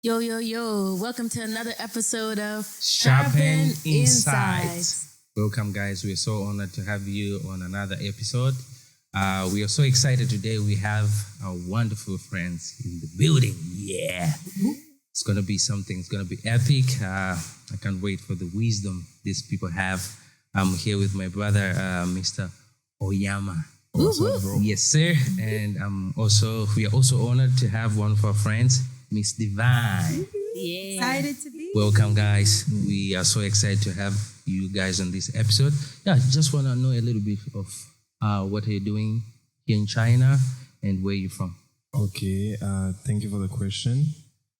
Yo, yo, yo. Welcome to another episode of Sharpened Insights. Welcome, guys. We're so honored to have you on another episode. We are so excited today. We have our wonderful friends in the building. Yeah. It's going to be something. It's going to be epic. I can't wait for the wisdom these people have. I'm here with my brother, Mr. Oyama. Yes, sir. And we are also honored to have one of our friends, Miss Divine. Yeah. Excited to be Welcome, guys. We are so excited to have you guys on this episode. Yeah, just want to know a little bit of what are you doing here in China and where you're from. Okay, thank you for the question.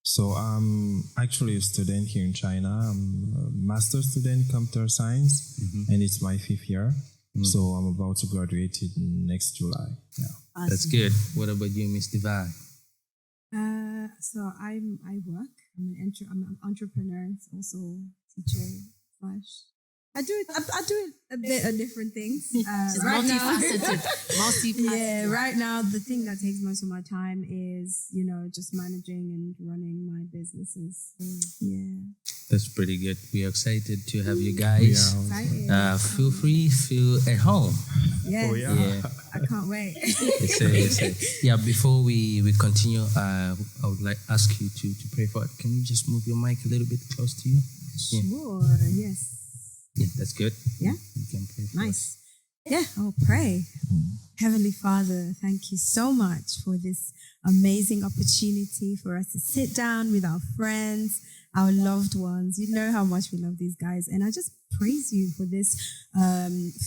So I'm actually a student here in China. I'm a master's student in computer science, and it's my 5th year. So I'm about to graduate next July. Yeah, Awesome. That's good. What about you, Miss Divine? So I work. I'm an entrepreneur. It's also teacher slash. I do it a bit of different things. She's multifaceted. Multifaceted. Yeah, right now the thing that takes most of my time is just managing and running my businesses. Yeah, That's pretty good. We are excited to have you guys. excited. Feel free, feel at home. Yes. Oh, yeah. Yeah. I can't wait. Yes, sir, yes, sir. Yeah, before we continue, I would like ask you to pray for it. Can you just move your mic a little bit close to you? Yeah. Sure. Yes. Yeah, that's good. Yeah. You can pray for us. Nice. Yeah, I'll pray. Heavenly Father, thank you so much for this amazing opportunity for us to sit down with our friends, our loved ones. You know how much we love these guys. And I just praise you for this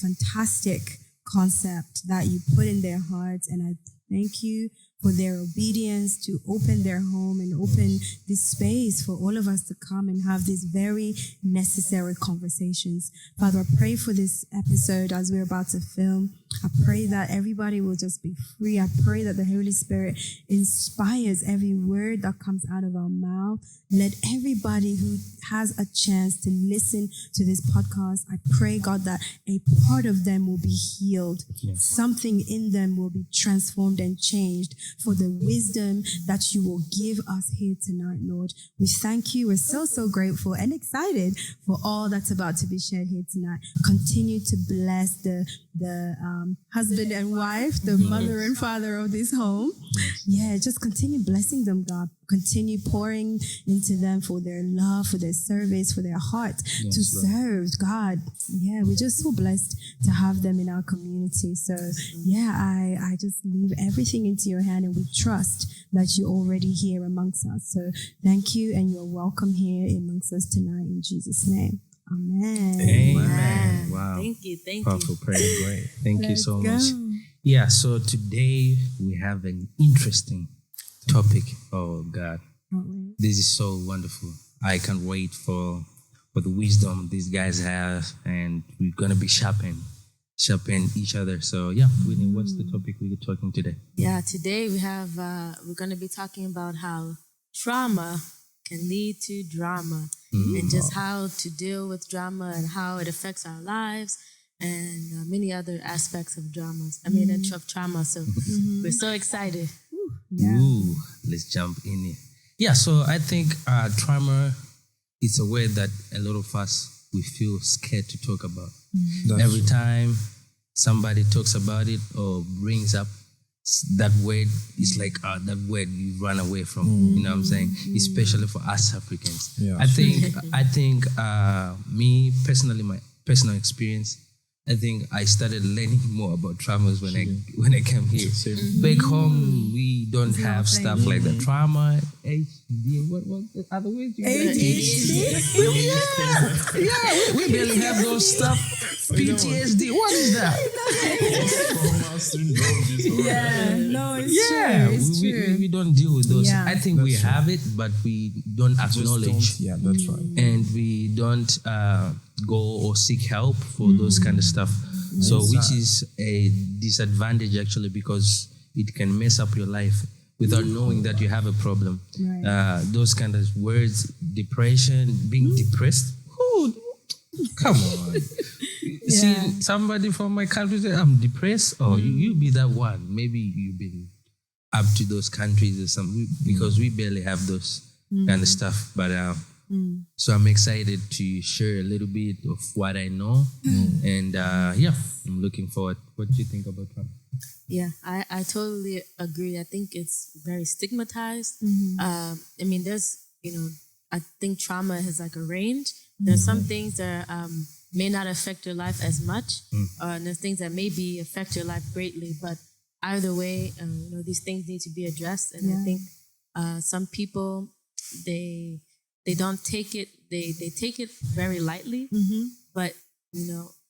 fantastic concept that you put in their hearts. And I thank you for their obedience to open their home and open this space for all of us to come and have these very necessary conversations. Father, I pray for this episode as we're about to film. I pray that everybody will just be free. I pray that the Holy Spirit inspires every word that comes out of our mouth. Let everybody who has a chance to listen to this podcast, I pray, God, that a part of them will be healed. Yes. Something in them will be transformed and changed for the wisdom that you will give us here tonight, Lord. We thank you. We're so grateful and excited for all that's about to be shared here tonight. Continue to bless the husband and wife, the mother and father of this home. Yeah, just continue blessing them, God. Continue pouring into them for their love, for their service, for their heart to serve God. Yeah, we're just so blessed to have them in our community. So yeah, I just leave everything into your hand, and we trust that you're already here amongst us. So thank you, and you're welcome here amongst us tonight in Jesus' name. Amen. Amen. Wow. Thank you. Powerful prayer. great. Thank you so Let's much. go. Yeah, so today we have an interesting topic. Oh, God. Can't wait. This is so wonderful. I can't wait for the wisdom these guys have, and we're going to be sharpen each other. So, yeah, Whitney, what's the topic we're talking today? Yeah, today we're going to be talking about how trauma can lead to drama and just how to deal with drama and how it affects our lives and many other aspects of dramas. Of trauma. So we're so excited. Yeah. Ooh, let's jump in it. Yeah, so I think trauma is a word that a lot of us, we feel scared to talk about. Every time somebody talks about it or brings up that word, it's like that word you run away from. You know what I'm saying? Especially for us Africans. Yeah. I think me personally, my personal experience, I think I started learning more about traumas when I came here. Back home, we don't have stuff like that. Trauma, HD, what the other words? ADHD? Yeah, we barely have those stuff. PTSD, what is that? Yeah, no, it's Yeah, true. It's true. we don't deal with those. Yeah. I think we have it, but we don't acknowledge. Yeah, that's right. And we don't go or seek help for those kind of stuff. So, which is a disadvantage actually, because it can mess up your life without knowing that you have a problem. Right. Those kind of words, depression, being depressed. Who? Come on. See, somebody from my country say, I'm depressed. Oh, you be that one. Maybe you've been up to those countries or something, because we barely have those kind of stuff. But so I'm excited to share a little bit of what I know, and I'm looking forward. What do you think about trauma? Yeah, I totally agree. I think it's very stigmatized. I mean, there's, I think trauma has like a range. There's some things that may not affect your life as much, and there's things that maybe affect your life greatly. But either way, these things need to be addressed. And I think some people, they don't take it, they take it very lightly, but,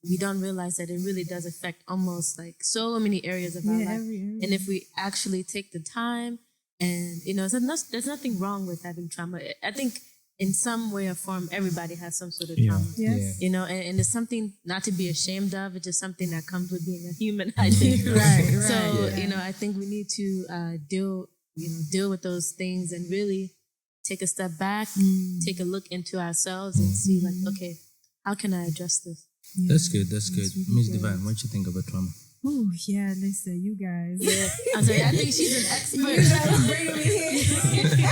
we don't realize that it really does affect almost like so many areas of our life. And if we actually take the time and, there's nothing wrong with having trauma. I think in some way or form, everybody has some sort of trauma, and it's something not to be ashamed of. It's just something that comes with being a human, I think. Right. So, I think we need to deal with those things and really take a step back, take a look into ourselves and see like, okay, how can I address this? Yeah, that's good. Really Miss Divine, what do you think about trauma? Oh, yeah, listen, you guys. Yeah. I think she's an expert. You guys bring me here.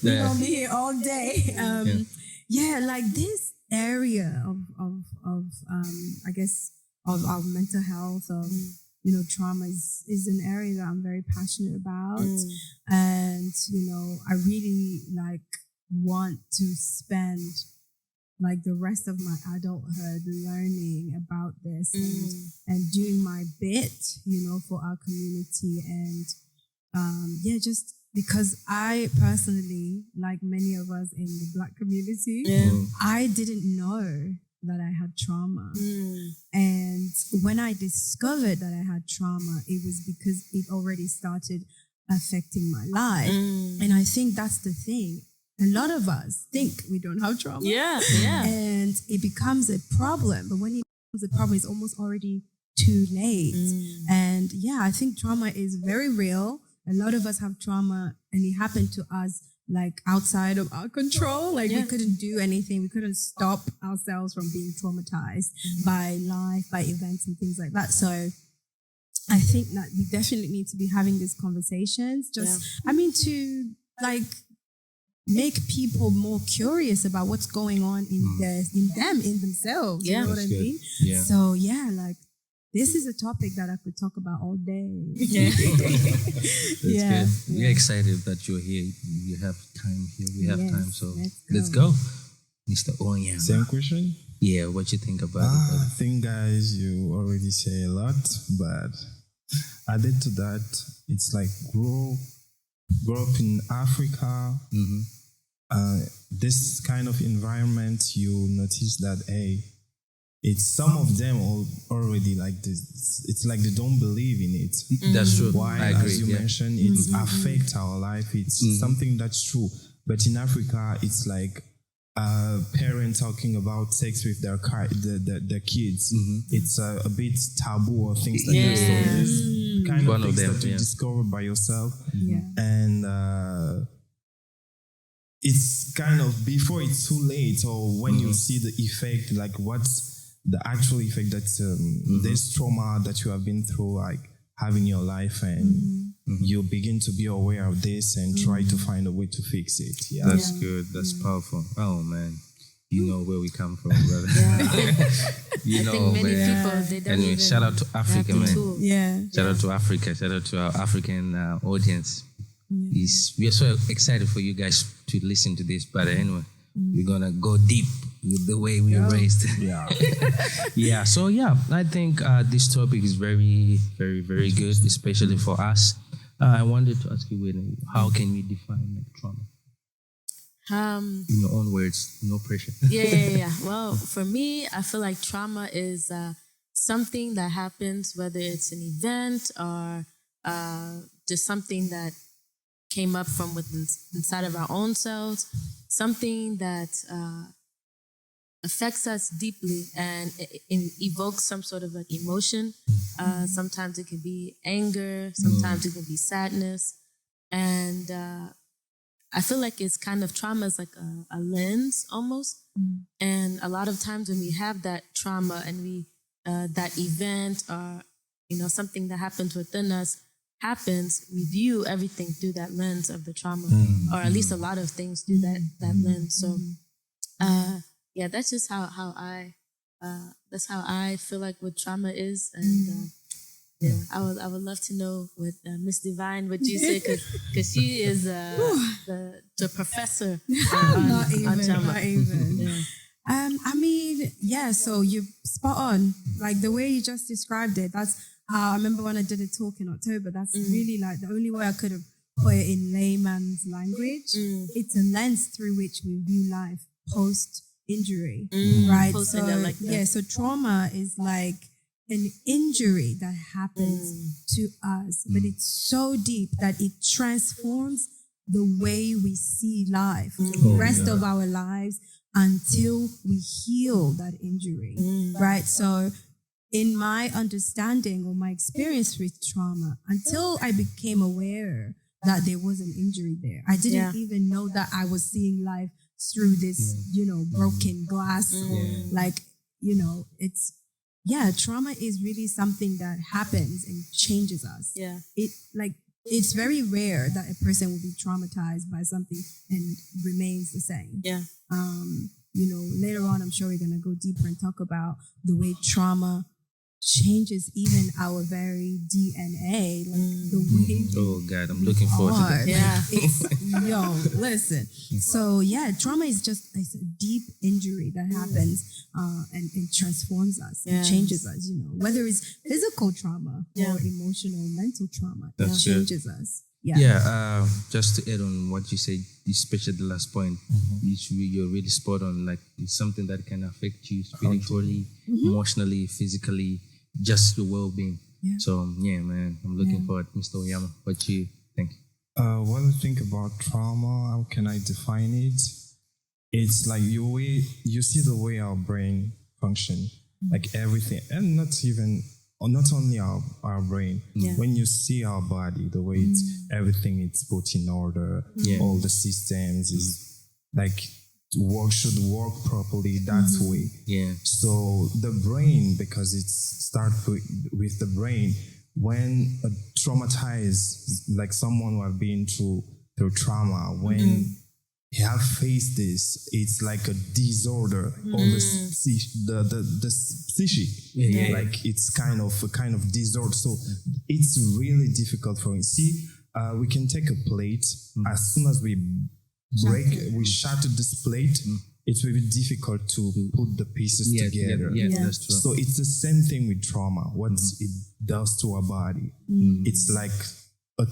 We're going to be here all day. Like this area of I guess, of our mental health, of, trauma is an area that I'm very passionate about. And, I really, want to spend the rest of my adulthood learning about this and doing my bit, for our community. And just because I personally, like many of us in the Black community, I didn't know that I had trauma. And when I discovered that I had trauma, it was because it already started affecting my life. And I think that's the thing. A lot of us think we don't have trauma. Yeah. And it becomes a problem. But when it becomes a problem, it's almost already too late. And I think trauma is very real. A lot of us have trauma and it happened to us outside of our control. We couldn't do anything. We couldn't stop ourselves from being traumatized by life, by events and things like that. So I think that we definitely need to be having these conversations. To make people more curious about what's going on in themselves. You know what I mean? Yeah. So this is a topic that I could talk about all day. That's good. We're excited that you're here. You have time here. We have time. So let's go. Mr. Oyama. Same question? Yeah, what you think about it? I think, guys, you already say a lot, but added to that, it's grow up in Africa. This kind of environment, you notice that, it's some of them already like this. It's like they don't believe in it. That's true. Why, I agree, as you mentioned, it affects our life. It's something that's true. But in Africa, it's like parents talking about sex with their kids. It's a bit taboo or things like that. So there's kind of things that you discover by yourself. And it's kind of before it's too late, or when you see the effect, what's the actual effect that this trauma that you have been through, having your life, and you begin to be aware of this and try to find a way to fix it. Yeah, that's good. That's powerful. Oh man, you know where we come from, brother. I think many people, they don't anyway, shout out to Africa, man. Shout out to Africa. Shout out to our African audience. We are so excited for you guys to listen to this, but anyway, we're gonna go deep with the way we were raised. So I think this topic is very, very, very good, especially for us. I wanted to ask you, Whitney, how can we define trauma? In your own words, no pressure. Well, for me, I feel like trauma is something that happens, whether it's an event or just something that came up from within inside of our own selves, something that affects us deeply and it evokes some sort of emotion. Sometimes it can be anger, sometimes it can be sadness. And I feel like it's kind of trauma is like a lens almost. And a lot of times when we have that trauma and we that event or something that happens within us happens, we view everything through that lens of the trauma, or at least a lot of things through that lens. So, yeah, that's just how I feel like what trauma is, and yeah, I would love to know what Miss Divine, what you say, because she is the professor on trauma. Not even. Yeah. I mean, yeah, so you're spot on. Like the way you just described it, that's how I remember when I did a talk in October. That's really like the only way I could have put it in layman's language. It's a lens through which we view life post injury, right? Posted So, that like that. yeah, so trauma is like an injury that happens to us, but it's so deep that it transforms the way we see life, the rest of our lives, until we heal that injury, right? So in my understanding or my experience with trauma, until I became aware that there was an injury there, I didn't even know that I was seeing life through this, broken glass. Like, it's, trauma is really something that happens and changes us. Yeah. It's very rare that a person will be traumatized by something and remains the same. Yeah. Later on, I'm sure we're going to go deeper and talk about the way trauma changes even our very DNA, like the way. Oh God, I'm looking forward to that. Yeah, listen. So trauma is just it's a deep injury that happens and transforms us, and changes us. Whether it's physical trauma or emotional, mental trauma, it changes us. Yeah. Just to add on what you said, especially the last point, you're really spot on. Like it's something that can affect you spiritually, emotionally, physically, just your well-being. Yeah. So man, I'm looking forward. Mr. Oyama, what you think? When I think about trauma, how can I define it? It's like you see the way our brain function, like everything, and not only our brain. When you see our body, the way it's everything, it's put in order. All the systems is like should work properly. That's way. So the brain, because it starts with the brain. When a traumatized, like someone who have been through trauma, when you have faced this, it's like a disorder. All the psyche, like it's kind of disorder. So it's really difficult for me. See, we can take a plate. As soon as we shatter this plate. It will be difficult to put the pieces together. That's true. So it's the same thing with trauma. What it does to our body. It's like a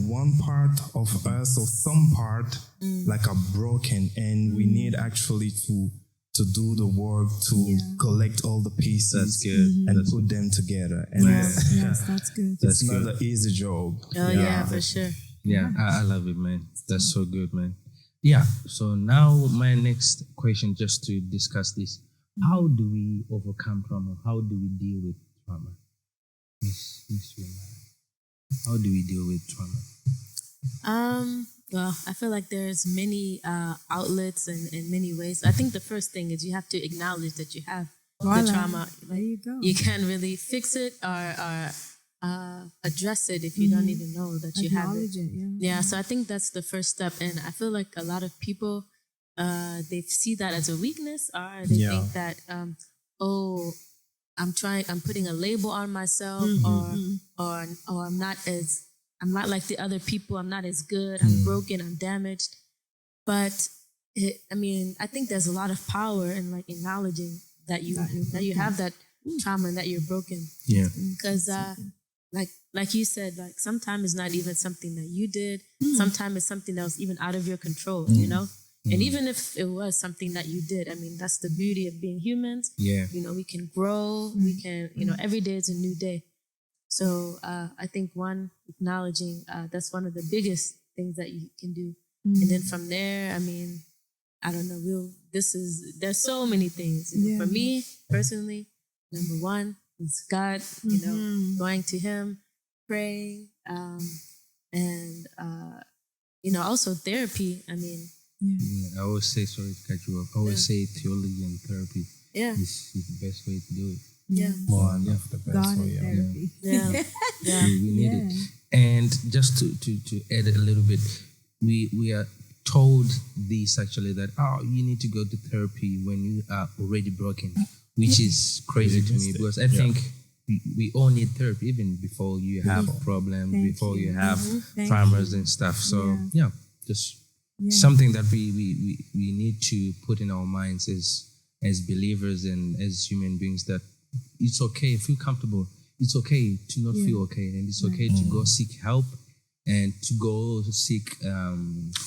one part of us or some part like are broken, and we need actually to do the work to collect all the pieces and put them together. And that's good. It's not an easy job. Oh yeah, for sure. Yeah, I love it, man. That's so good, man. Yeah, so now my next question, just to discuss this, how do we overcome trauma? How do we deal with trauma? Miss Yolanda, how do we deal with trauma? Well, I feel like there's many outlets and many ways. I think the first thing is you have to acknowledge that you have the trauma. There you go. You can't really fix it or address it if you don't even know that you have it. Yeah, so I think that's the first step. And I feel like a lot of people, they see that as a weakness, or they think that, I'm putting a label on myself, or I'm not like the other people. I'm not as good. I'm broken. I'm damaged. But I think there's a lot of power in like acknowledging that you have that trauma and that you're broken. Yeah. Because like you said, like sometimes it's not even something that you did. Sometimes it's something that was even out of your control. And even if it was something that you did, that's the beauty of being humans. Yeah. We can grow. We can. Every day is a new day. So I think acknowledging, that's one of the biggest things that you can do. And then from there, I don't know, there's so many things. For me, personally, number one is God, going to Him, praying, and also therapy. I always say, sorry to cut you off, I always say theology and therapy is the best way to do it. Yeah. One of the best God way. and therapy. Yeah. We need it. And just to add a little bit, we are told this actually that you need to go to therapy when you are already broken, which is crazy to me because I think we all need therapy even before you have a problem, before you have traumas and stuff. So just something that we need to put in our minds as believers and as human beings, that it's okay, feel comfortable. It's okay to not feel okay, and it's okay to go seek help and to go seek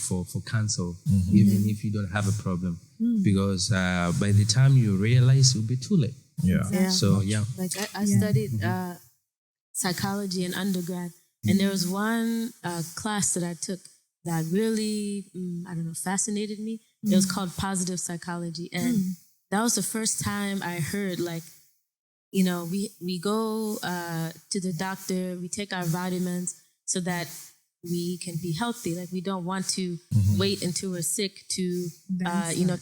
for counsel, even if you don't have a problem, because by the time you realize, it'll be too late. So like I studied psychology in undergrad, and there was one class that I took that really fascinated me. It was called positive psychology, and that was the first time I heard, like, you know, we go to the doctor, we take our vitamins so that we can be healthy. Like, we don't want to wait until we're sick to,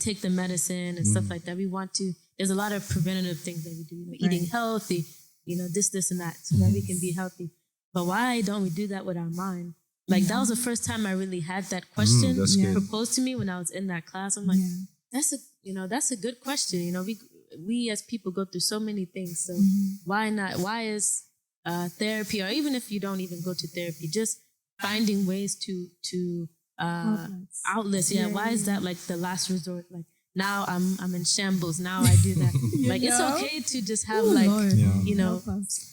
take the medicine and stuff like that. We want to, there's a lot of preventative things that we do, eating healthy, this and that, so that we can be healthy. But why don't we do that with our mind? Like, that was the first time I really had that question proposed to me when I was in that class. I'm like, that's a good question. We as people go through so many things. So why not? Why is therapy, or even if you don't even go to therapy, just finding ways to outlets. Why is that like the last resort? Like, now I'm in shambles. Now I do that. Like, it's okay to just have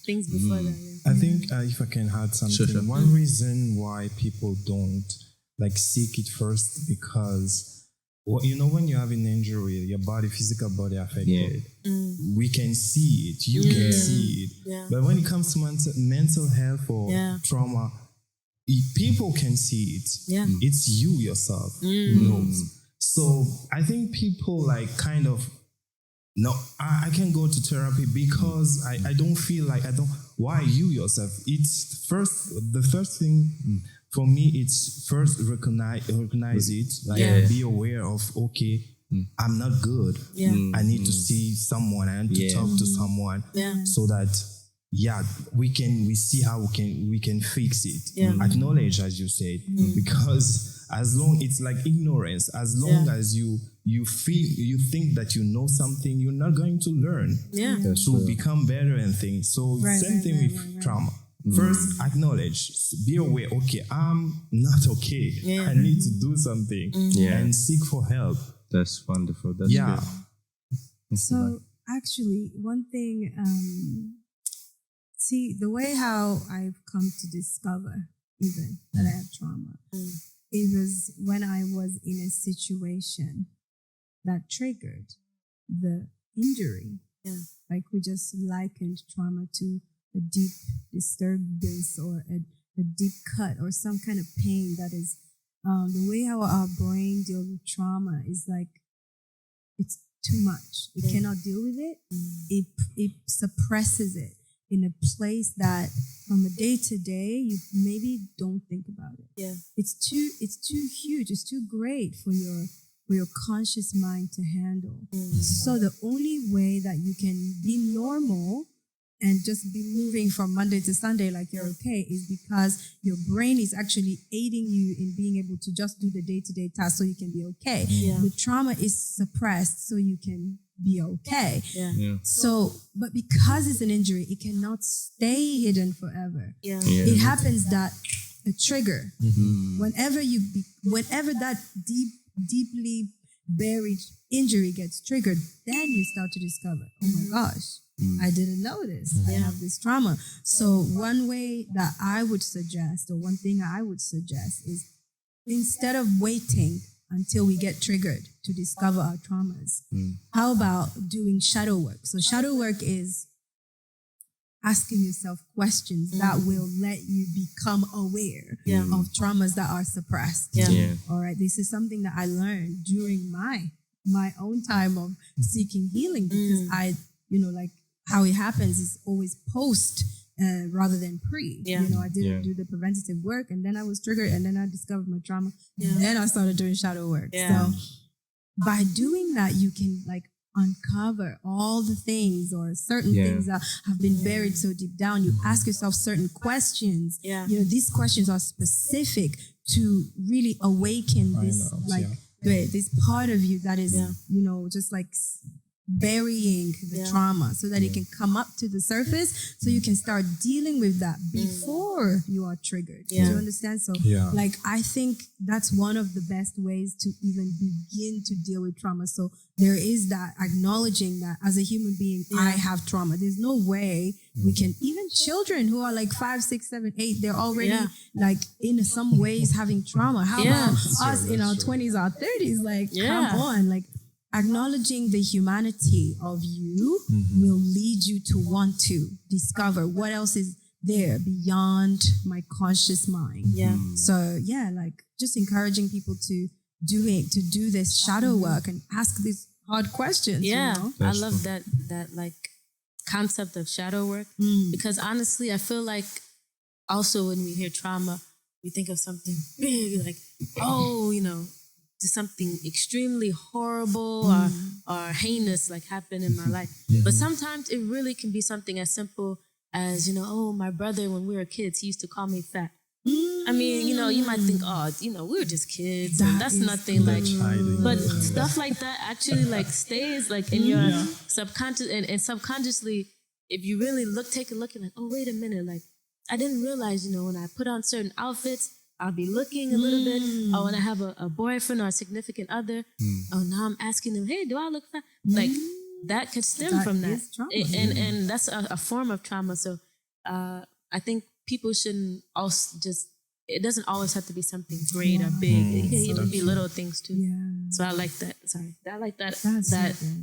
things before that. I think if I can add something, one reason why people don't seek it first, because when you have an injury, your physical body affected, we can see it. You can see it. Yeah. But when it comes to mental health or trauma, people can see it. Yeah. It's you yourself who knows. So I think people I can go to therapy because I don't feel like why you yourself? It's the first thing for me, it's first recognize it, be aware of, okay, I'm not good. Yeah. I need to see someone, I need to talk to someone so that we see how we can fix it. Yeah. Acknowledge, as you said, because as long it's like ignorance, as long as you think that you know something, you're not going to learn to become better and things. So same thing with trauma. First, acknowledge, be aware, okay, I'm not okay. Yeah. I need to do something and seek for help. That's wonderful. That's good. So actually, one thing, the way how I've come to discover even that I have trauma, it was when I was in a situation that triggered the injury. Yeah. Like, we just likened trauma to a deep disturbance or a deep cut or some kind of pain that is the way how our brain deals with trauma is like, it's too much. It cannot deal with it. It suppresses it in a place that from a day to day you maybe don't think about it. Yeah. It's too huge. It's too great for your conscious mind to handle. So the only way that you can be normal and just be moving from Monday to Sunday like you're okay is because your brain is actually aiding you in being able to just do the day-to-day tasks so you can be okay. Yeah. The trauma is suppressed so you can be okay. Yeah. So, but because it's an injury, it cannot stay hidden forever. Yeah. It happens that a trigger, whenever that deeply buried injury gets triggered, then you start to discover, oh my gosh, I didn't know this. I have this trauma. So one way that I would suggest, or one thing I would suggest, is instead of waiting until we get triggered to discover our traumas, how about doing shadow work? So shadow work is asking yourself questions that will let you become aware of traumas that are suppressed. Yeah. All right. This is something that I learned during my own time of seeking healing, because I, how it happens is always post rather than pre. Yeah. I didn't do the preventative work, and then I was triggered, and then I discovered my trauma, and then I started doing shadow work. Yeah. So by doing that, you can uncover all the things or certain things that have been buried so deep down. You ask yourself certain questions. Yeah. You know, these questions are specific to really awaken this part of you that is, you know, just like burying the trauma so that it can come up to the surface so you can start dealing with that before you are triggered. Do you understand? So like I think that's one of the best ways to even begin to deal with trauma. So there is that acknowledging that as a human being, I have trauma. There's no way we can, even children who are like 5, 6, 7, 8, they're already like in some ways having trauma. How about us in our 20s, our 30s? Like, come on, like, acknowledging the humanity of you will lead you to want to discover what else is there beyond my conscious mind. So like just encouraging people to do this shadow work and ask these hard questions. You know? I love that like concept of shadow work because honestly, I feel like also when we hear trauma, we think of something big, like, oh, you know, something extremely horrible or heinous like happened in my life. But sometimes it really can be something as simple as, you know, oh, my brother, when we were kids, he used to call me fat. I mean, you know, you might think, oh, you know, we were just kids. And that's nothing like, but stuff like that actually like stays like in your subconscious and subconsciously, if you really take a look and like, oh, wait a minute, like I didn't realize, you know, when I put on certain outfits, I'll be looking a little bit. Or when I have a boyfriend or a significant other, oh, now I'm asking them, hey, do I look fat? Like that could stem from that. And that's a form of trauma. So I think people shouldn't also just, it doesn't always have to be something great or big. It can even be little things too. So I like that. I like that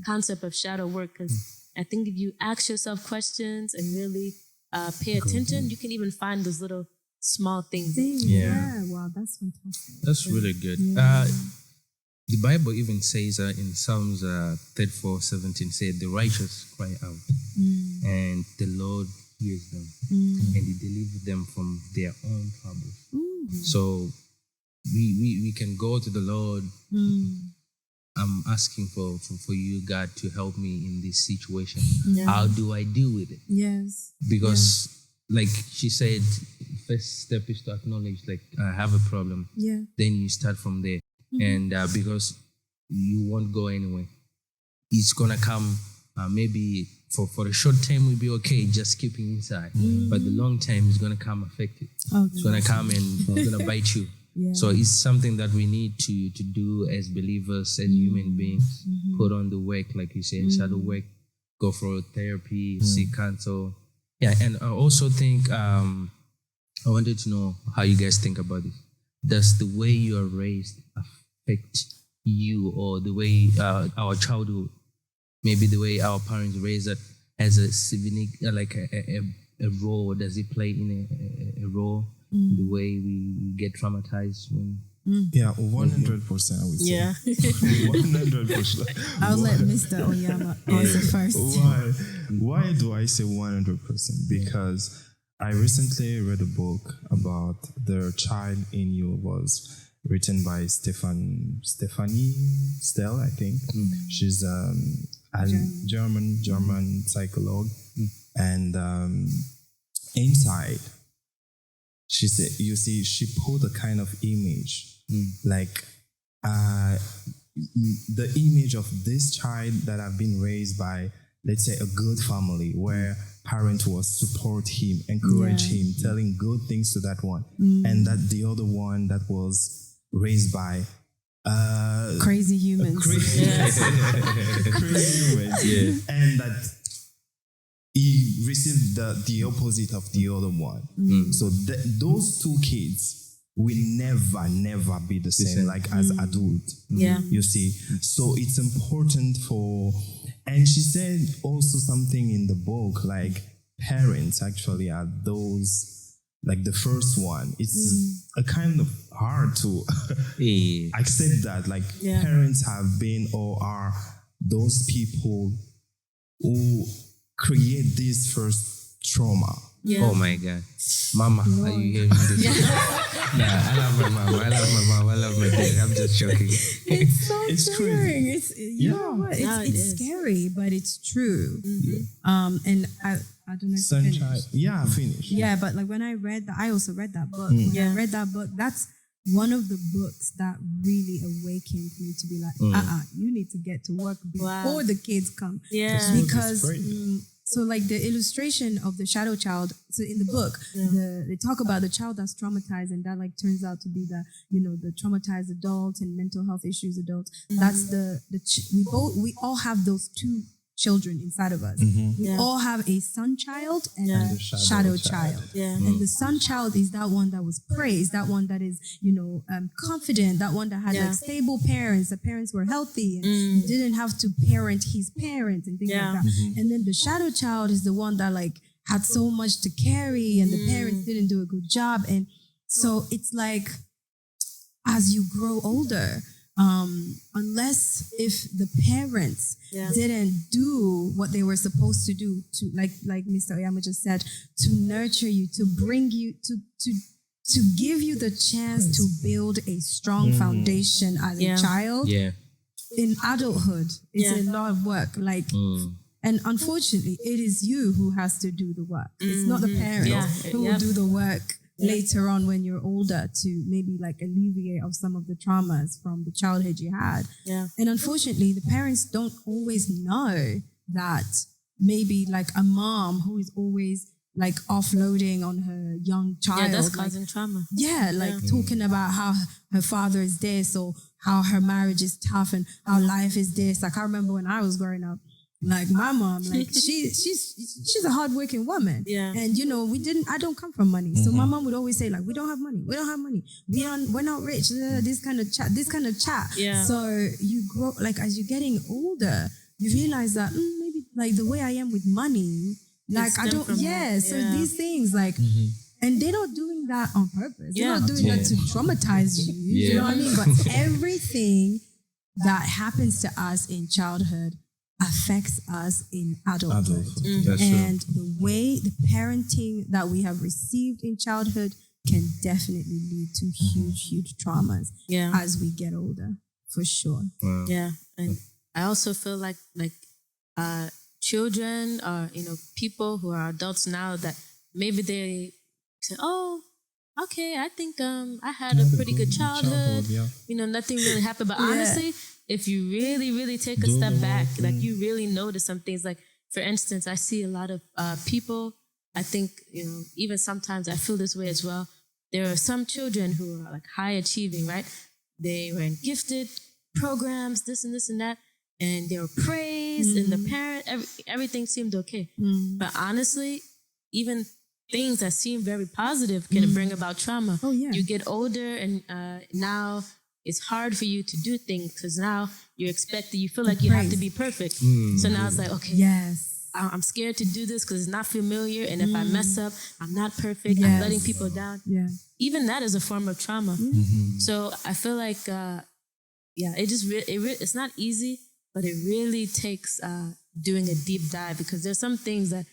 concept of shadow work because I think if you ask yourself questions and really pay attention, you can even find those little small things. Wow, that's fantastic. That's really good. The Bible even says in Psalms 34:17, said, the righteous cry out, and the Lord hears them, and He delivers them from their own troubles. So we can go to the Lord. I'm asking for you, God, to help me in this situation. How do I deal with it? Because like she said, first step is to acknowledge, like, I have a problem. Then you start from there. And because you won't go anywhere. It's going to come, maybe for the short term, we'll be okay just keeping inside. But the long term is going to come affected. It's going to come and it's going to bite you. So it's something that we need to do as believers, as human beings. Put on the work, like you said, shadow work, go for therapy, seek counsel. Yeah, and I also think, I wanted to know how you guys think about it. Does the way you are raised affect you, or the way our childhood, maybe the way our parents raised us as a civic, like a role? Does it play in a role in the way we get traumatized when? 100%, I would say. 100%. I'll let Mr. Oyama answer first. Why do I say 100%? Because I recently read a book about The Child in You. Was written by Stephanie Stell, I think. She's a German psychologue. And inside, she said, you see, she put a kind of image, like the image of this child that have been raised by, let's say, a good family where parent was support him, encourage him, telling good things to that one, and that the other one that was raised by crazy humans, crazy humans, and that he received the opposite of the other one. So those two kids will never be the same, like as adults. You see, so it's important for. And she said also something in the book, like parents actually are those, like the first one. It's a kind of hard to accept that, like parents have been or are those people who create this first trauma Yeah. Oh my God. Mama, are you hearing this? Yeah, I love my mom. I love my mom. I love my dad. I'm just joking. It's so It's tiring. crazy. You know what? No, it It's is. scary, but it's true. And I don't know if you Sunshine. finished. Yeah, finish. Yeah, but like when I read that, I also read that book. When I read that book, that's one of the books that really awakened me to be like, you need to get to work before the kids come. Yeah. Because Great. so like the illustration of the shadow child, so in the book, they talk about the child that's traumatized and that like turns out to be the traumatized adult and mental health issues adult. That's we all have those two children inside of us. We all have a son child and a shadow child. Yeah. And the son child is that one that was praised, that one that is, confident, that one that had like stable parents, the parents were healthy and he didn't have to parent his parents and things like that. And then the shadow child is the one that like had so much to carry and the parents didn't do a good job. And so it's like, as you grow older, unless if the parents didn't do what they were supposed to do to like Mr. Oyama just said, to nurture you, to bring you to give you the chance to build a strong foundation as a child. Yeah. In adulthood, it's a lot of work. And unfortunately, it is you who has to do the work. It's not the parents who will do the work later on when you're older to maybe like alleviate of some of the traumas from the childhood you had. Yeah. And unfortunately, the parents don't always know that maybe like a mom who is always like offloading on her young child. Yeah, that's causing trauma. Yeah, like talking about how her father is this or how her marriage is tough and how life is this. Like I remember when I was growing up, like my mom, like she's a hardworking woman. Yeah. And I don't come from money. So my mom would always say like, we don't have money. We're not rich. This kind of chat. Yeah. So you grow, like as you're getting older, you realize that maybe like the way I am with money, like I don't, so these things like, and they're not doing that on purpose. They're not doing that to traumatize you. You know what I mean? But everything that happens to us in childhood affects us in adulthood. And the way the parenting that we have received in childhood can definitely lead to huge traumas as we get older, for sure. Wow. Yeah. And I also feel like children or, people who are adults now that maybe they say, oh, okay, I think I had a pretty good childhood. Nothing really happened. But honestly, if you really, really take a step back, like you really notice some things. Like, for instance, I see a lot of people, I think, even sometimes I feel this way as well. There are some children who are like high achieving, right? They were in gifted programs, this and this and that, and they were praised and the parent, everything seemed okay. But honestly, even things that seem very positive can bring about trauma. Oh, yeah. You get older and now it's hard for you to do things because now you feel like you have to be perfect. So now it's like, okay, I'm scared to do this because it's not familiar. And if I mess up, I'm not perfect. I'm letting people down. Yeah. Even that is a form of trauma. So I feel like, it's not easy, but it really takes doing a deep dive because there's some things that,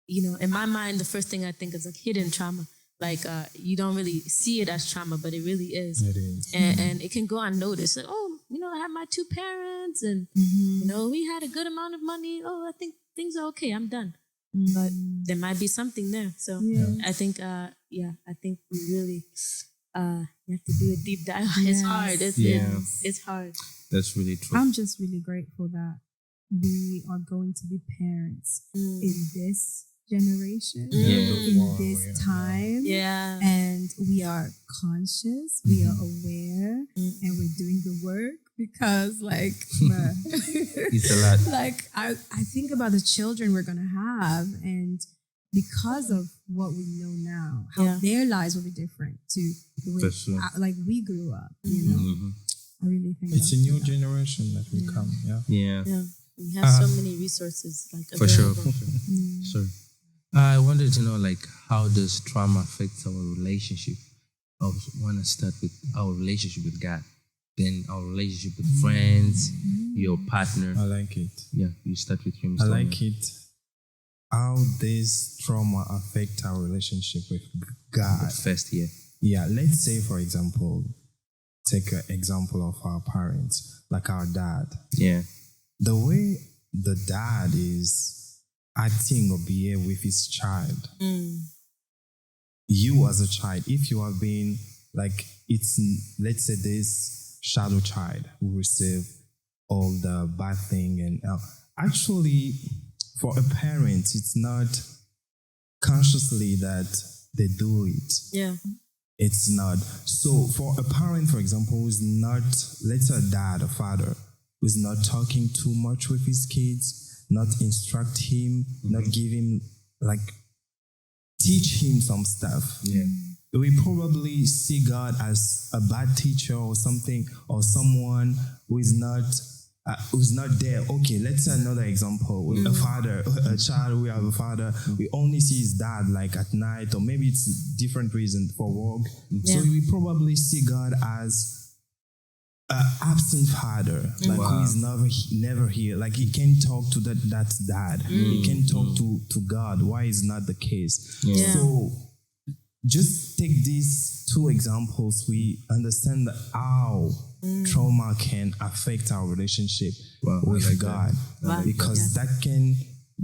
in my mind, the first thing I think is like hidden trauma. Like you don't really see it as trauma, but it really is. It is. And it can go unnoticed. Like, oh, I have my two parents and, we had a good amount of money. Oh, I think things are okay. I'm done. But there might be something there. So I think, I think we really you have to do a deep dive. It's hard. It's hard. That's really true. I'm just really grateful that we are going to be parents in this generation, in this time. Yeah. And we are conscious, we are aware, and we're doing the work because like, it's a lot. Like I think about the children we're going to have and because of what we know now, how their lives will be different to the way like we grew up, I really think it's a new generation that will come. Yeah. We have so many resources like available. For sure. Sorry. I wanted to know, like, how does trauma affect our relationship? I want to start with our relationship with God, then our relationship with friends, your partner. I like it. Yeah, you start with him. I like it how this trauma affect our relationship with God. First, yeah. Yeah, let's say, for example, take an example of our parents, like our dad. Yeah. The way the dad is acting or behave with his child, you as a child, if you have been like, let's say this shadow child who receive all the bad thing, and actually for a parent, it's not consciously that they do it. Yeah. It's not. So for a parent, for example, who's not, let's say a dad, a father, who's not talking too much with his kids, not instruct him, not give him, like, teach him some stuff. Yeah. We probably see God as a bad teacher or something, or someone who is not there. Okay, let's say another example. With a father, a child, we have a father, we only see his dad like at night, or maybe it's different reason for work. So we probably see God as an absent father, like who is never here. Like he can't talk to that dad. He can't talk to God. Why is not the case? Yeah. So just take these two examples, we understand how trauma can affect our relationship with God. Because that can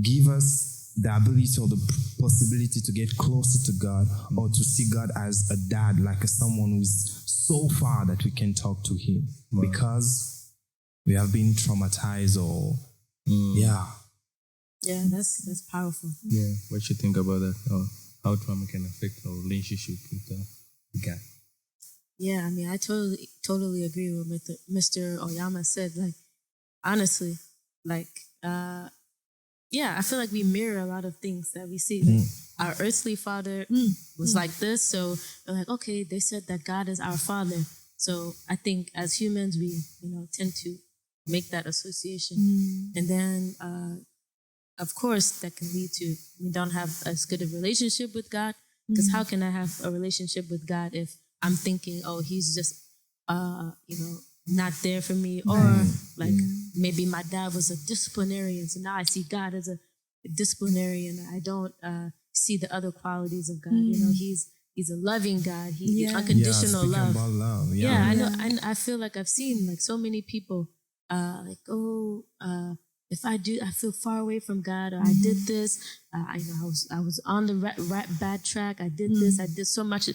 give us the ability or the possibility to get closer to God, or to see God as a dad, like someone who's so far that we can talk to him because we have been traumatized or Yeah, that's powerful. Yeah. What you think about that? How trauma can affect our relationship with God? Yeah, I mean, I totally agree with what Mr. Oyama said. Like, honestly, like, I feel like we mirror a lot of things that we see. Like, our earthly father was like this, so we're like, okay, they said that God is our father. So I think as humans, we tend to make that association, and then of course that can lead to we don't have as good a relationship with God. Because how can I have a relationship with God if I'm thinking, oh, he's just not there for me, or maybe my dad was a disciplinarian, so now I see God as a disciplinarian. I don't see the other qualities of God. He's a loving God. Unconditional love. About love. I know. I feel like I've seen like so many people if I feel far away from God, or I did this. I was on the bad track. I did this. I did so much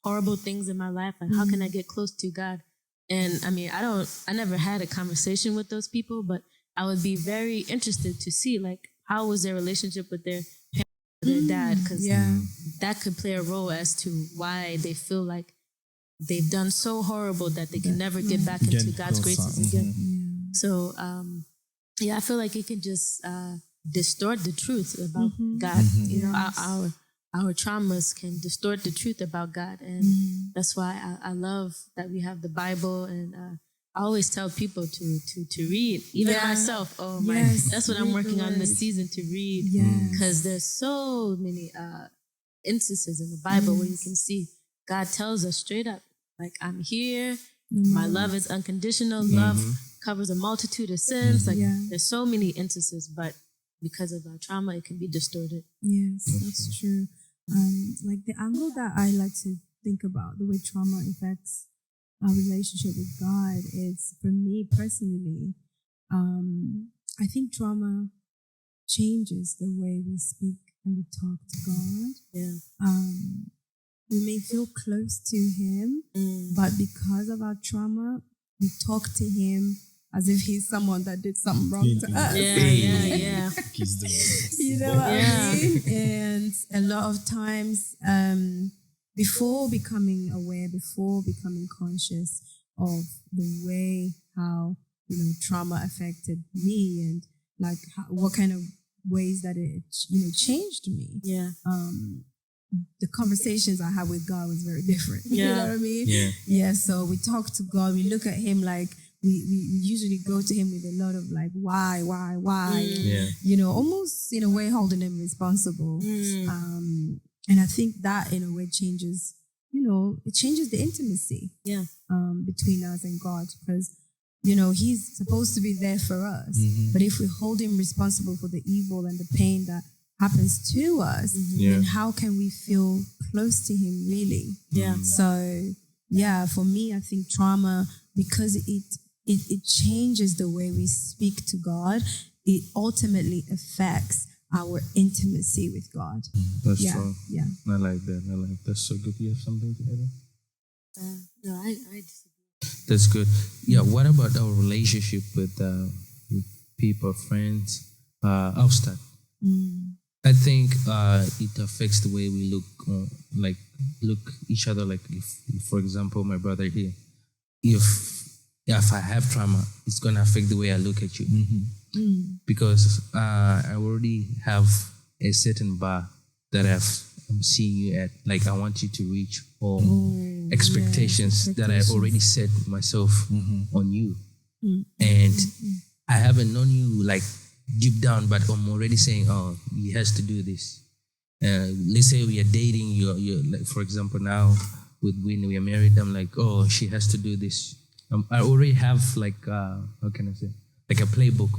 horrible things in my life. Like, how can I get close to God? And I mean, I never had a conversation with those people, but I would be very interested to see like how was their relationship with their parents, their dad, because that could play a role as to why they feel like they've done so horrible that they can never get back into God's graces again. So I feel like it can just distort the truth about God. Our traumas can distort the truth about God, and that's why I love that we have the Bible. And I always tell people to read, even myself. Oh my, that's what I'm working on this season, to read, because there's so many instances in the Bible where you can see God tells us straight up, like, I'm here. My love is unconditional. Love covers a multitude of sins. Like, there's so many instances, but because of our trauma, it can be distorted. Yes, that's true. Like the angle that I like to think about, the way trauma affects our relationship with God, is, for me personally, I think trauma changes the way we speak and we talk to God. We may feel close to him, but because of our trauma, we talk to him as if he's someone that did something wrong to us. You know what I mean? And a lot of times, before becoming aware, before becoming conscious of the way how trauma affected me, and like what kind of ways that it changed me. The conversations I had with God was very different. You know what I mean? So we talk to God, we look at him like, we usually go to him with a lot of like, why? Almost in a way holding him responsible. And I think that in a way changes, it changes the intimacy between us and God, because, he's supposed to be there for us. But if we hold him responsible for the evil and the pain that happens to us, then how can we feel close to him really? Yeah. So for me, I think trauma, because it changes the way we speak to God, it ultimately affects our intimacy with God. That's true. Yeah. I like that. That's so good. You have something to add? No, I disagree. That's good. Yeah. What about our relationship with people, friends? I'll start. I think it affects the way we look each other. Like if, for example, my brother here, if I have trauma, it's gonna affect the way I look at you, because I already have a certain bar that I'm seeing you at. Like I want you to reach, or expectations that I already set myself on you, and I haven't known you like deep down, but I'm already saying, oh, he has to do this. Let's say we are dating. You're like, for example, now with Whitney, we are married. I'm like, oh, she has to do this. I already have like, how can I say, like a playbook,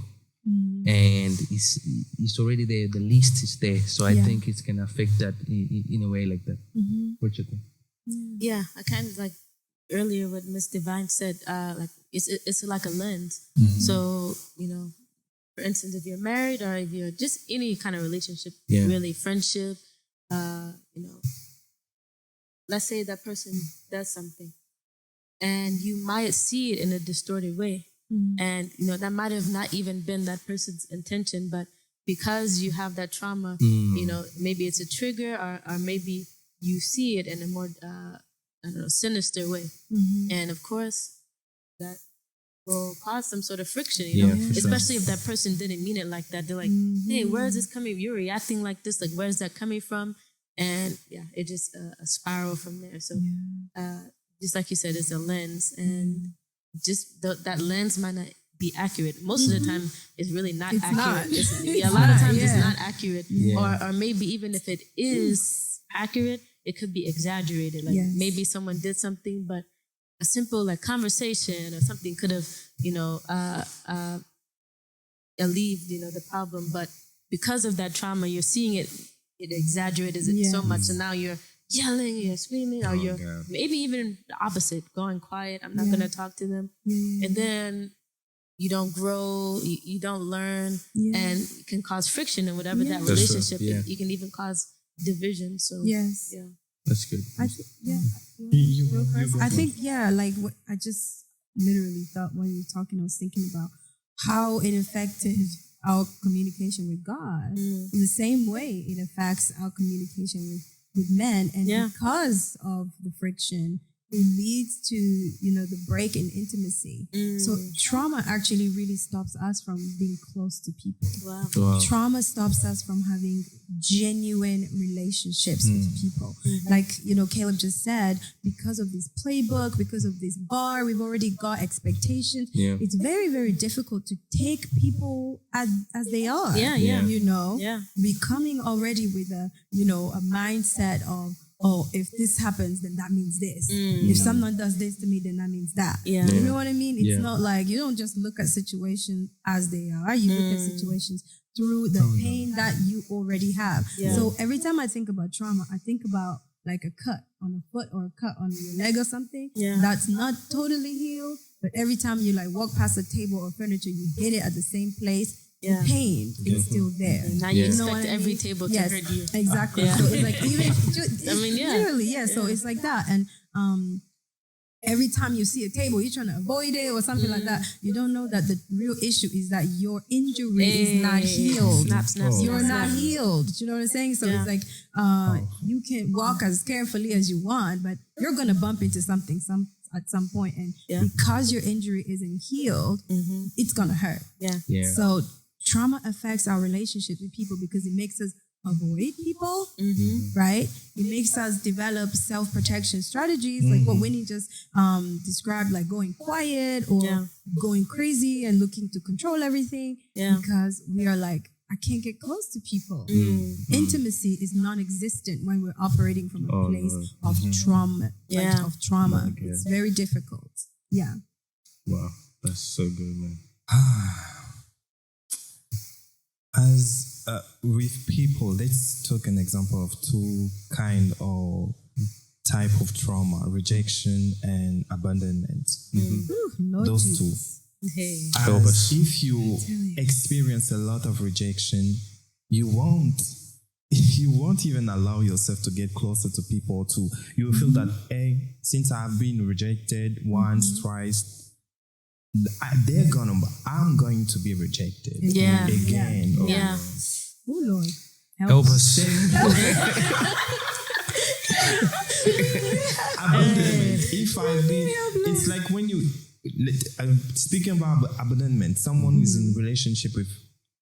and it's already there. The list is there, so I think it's gonna affect that in a way like that. What you think? Yeah, I kind of like earlier what Miss Divine said. Like it's like a lens. So for instance, if you're married or if you're just any kind of relationship, really friendship, let's say that person does something and you might see it in a distorted way. And, that might have not even been that person's intention, but because you have that trauma, maybe it's a trigger or maybe you see it in a more, sinister way. And of course, that will cause some sort of friction, especially if that person didn't mean it like that. They're like, hey, where is this coming? You're reacting like this. Like, where's that coming from? And it just a spiral from there. So just like you said, it's a lens, and just that lens might not be accurate. Most of the time, it's really not accurate. A lot of times it's not accurate. Or maybe even if it is accurate, it could be exaggerated. Like maybe someone did something, but a simple like conversation or something could have, alleviated, the problem. But because of that trauma, you're seeing it exaggerated it so much. And now you're yelling, you're screaming, or you're maybe even the opposite, going quiet. I'm not going to talk to them. And then you don't grow, you don't learn, and it can cause friction in whatever that relationship. You can even cause division. So that's good. I think like what I just literally thought when you were talking, I was thinking about how it affected our communication with God. In the same way it affects our communication with men, and because of the friction, it leads to the break in intimacy. So trauma actually really stops us from being close to people. Wow. Trauma stops us from having genuine relationships with people. Like Caleb just said, because of this playbook, because of this bar, we've already got expectations. It's very, very difficult to take people as they are. Becoming already with a mindset of, oh, if this happens, then that means this. If someone does this to me, then that means that. You know what I mean? It's not like you don't just look at situations as they are. You look at situations through the pain that you already have. So every time I think about trauma, I think about like a cut on a foot or a cut on your leg or something that's not totally healed. But every time you like walk past a table or furniture, you hit it at the same place. The pain is still there. Now you expect every table to hurt you. Exactly. So it's like even literally, So it's like that. And every time you see a table, you're trying to avoid it or something like that. You don't know that the real issue is that your injury is not healed. You're not healed. You know what I'm saying? So it's like you can walk as carefully as you want, but you're gonna bump into something at some point, and because your injury isn't healed, it's gonna hurt. So trauma affects our relationship with people because it makes us avoid people, right? It makes us develop self-protection strategies, like what Whitney just described, like going quiet or going crazy and looking to control everything, because we are like, I can't get close to people. Intimacy is non-existent when we're operating from a place of trauma. It's very difficult. Wow, that's so good, man. As with people, let's take an example of two kind or type of trauma: rejection and abandonment. Ooh, Lord Those Jesus. two. Hey. As if you experience a lot of rejection, you won't even allow yourself to get closer to people. You will feel that, hey, since I've been rejected once, twice, I'm going to be rejected Yeah. again. Yeah. Oh Lord, Help us. Abandonment. It's like when you speaking about abandonment, someone who's in relationship with,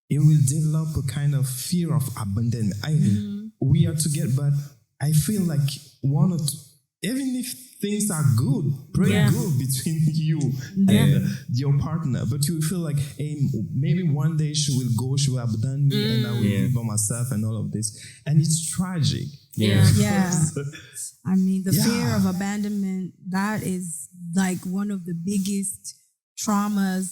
it will develop a kind of fear of abandonment. We are together, but I feel like even if things are good, pretty good between you and your partner, but you feel like, hey, maybe one day she will abandon me and I will be by myself and all of this. And it's tragic. Yeah. I mean, the fear of abandonment, that is like one of the biggest trauma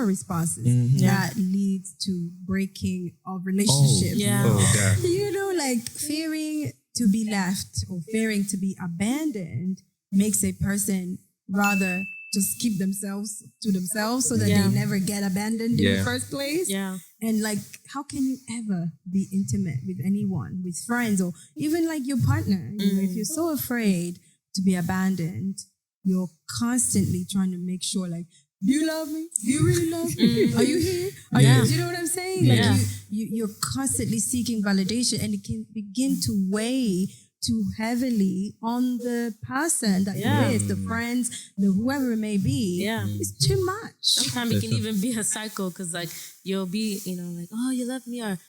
responses that leads to breaking of relationships. You know, like fearing to be left or fearing to be abandoned makes a person rather just keep themselves to themselves so that they never get abandoned in the first place. Yeah. And like, how can you ever be intimate with anyone, with friends, or even like your partner? You know, if you're so afraid to be abandoned, you're constantly trying to make sure, like, do you love me? Do you really love me? Are you here? Do you know what I'm saying? Like you're constantly seeking validation, and it can begin to weigh too heavily on the person that you're with, the friends, the whoever it may be. Yeah. It's too much. Sometimes it can even be a cycle because, like, you'll be, you know, like, oh, you love me, or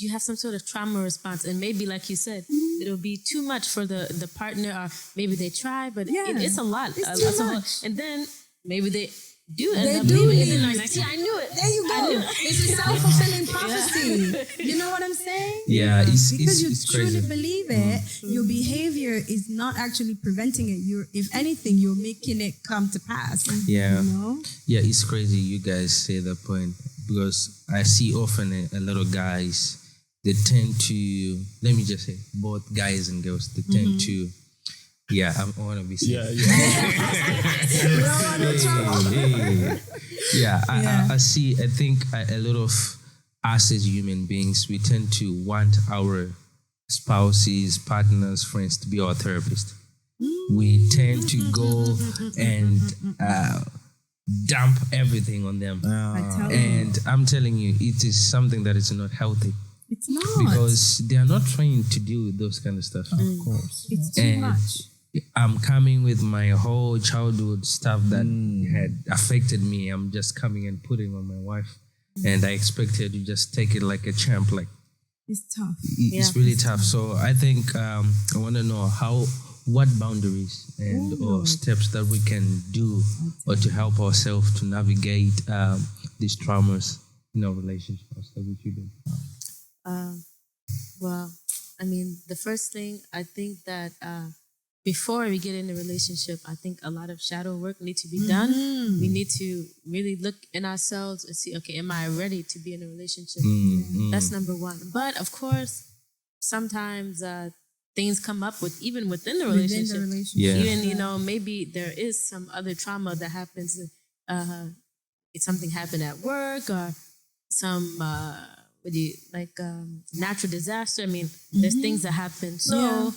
you have some sort of trauma response. And maybe, like you said, it'll be too much for the partner, or maybe they try, but it's a lot. It's too much. And then maybe they do end They up do leaving. leave. And then like, see, I knew it. There you go. It's a self-fulfilling prophecy. You know what I'm saying? Yeah, because you it's truly crazy. believe it, your behavior is not actually preventing it. If anything, you're making it come to pass. Yeah. You know? Yeah, it's crazy you guys say that point, because I see often a lot of guys, they tend to, let me just say, both guys and girls, they tend to, I want to be safe. I think a lot of us as human beings, we tend to want our spouses, partners, friends to be our therapist. We tend to go and dump everything on them. And I'm telling you, it is something that is not healthy. It's not. Because they are not trained to deal with those kind of stuff. Of course. It's too much. I'm coming with my whole childhood stuff that had affected me. I'm just coming and putting on my wife. And I expect her to just take it like a champ. Like, it's tough. It's really tough. So I think I want to know what boundaries and or steps that we can do or to help ourselves to navigate these traumas in our relationships that we should do. Well, I mean, the first thing, I think that before we get in a relationship, I think a lot of shadow work needs to be done. We need to really look in ourselves and see, okay, am I ready to be in a relationship? That's number one. But of course, sometimes things come up even within the relationship. Even, you know, maybe there is some other trauma that happens. Something happened at work, or some natural disaster. I mean, there's things that happen. So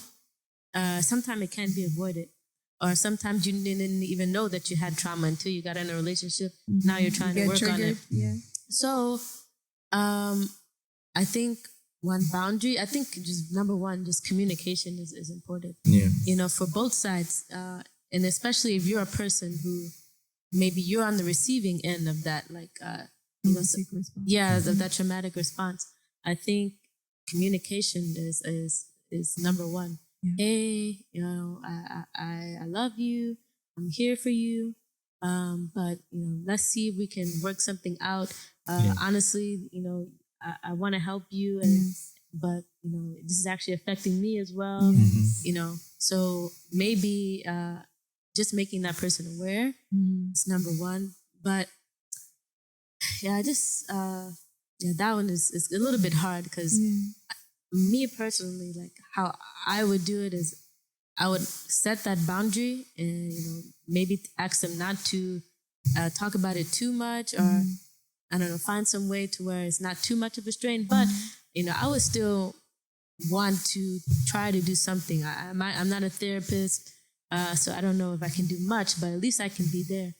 sometimes it can't be avoided. Or sometimes you didn't even know that you had trauma until you got in a relationship. Now you're trying to work on it. So I think one boundary, I think just number one, just communication is important. You know, for both sides. And especially if you're a person who maybe you're on the receiving end of that, like, of that traumatic response. I think communication is number one. Hey, you know, I love you. I'm here for you. But you know, let's see if we can work something out. Honestly, you know, I want to help you, but you know, this is actually affecting me as well. You know, so maybe just making that person aware is number one. But just Yeah, that one is a little bit hard because me personally, like how I would do it is I would set that boundary and, maybe ask them not to talk about it too much or, I don't know, find some way to where it's not too much of a strain. But, I would still want to try to do something. I'm not a therapist, so I don't know if I can do much, but at least I can be there.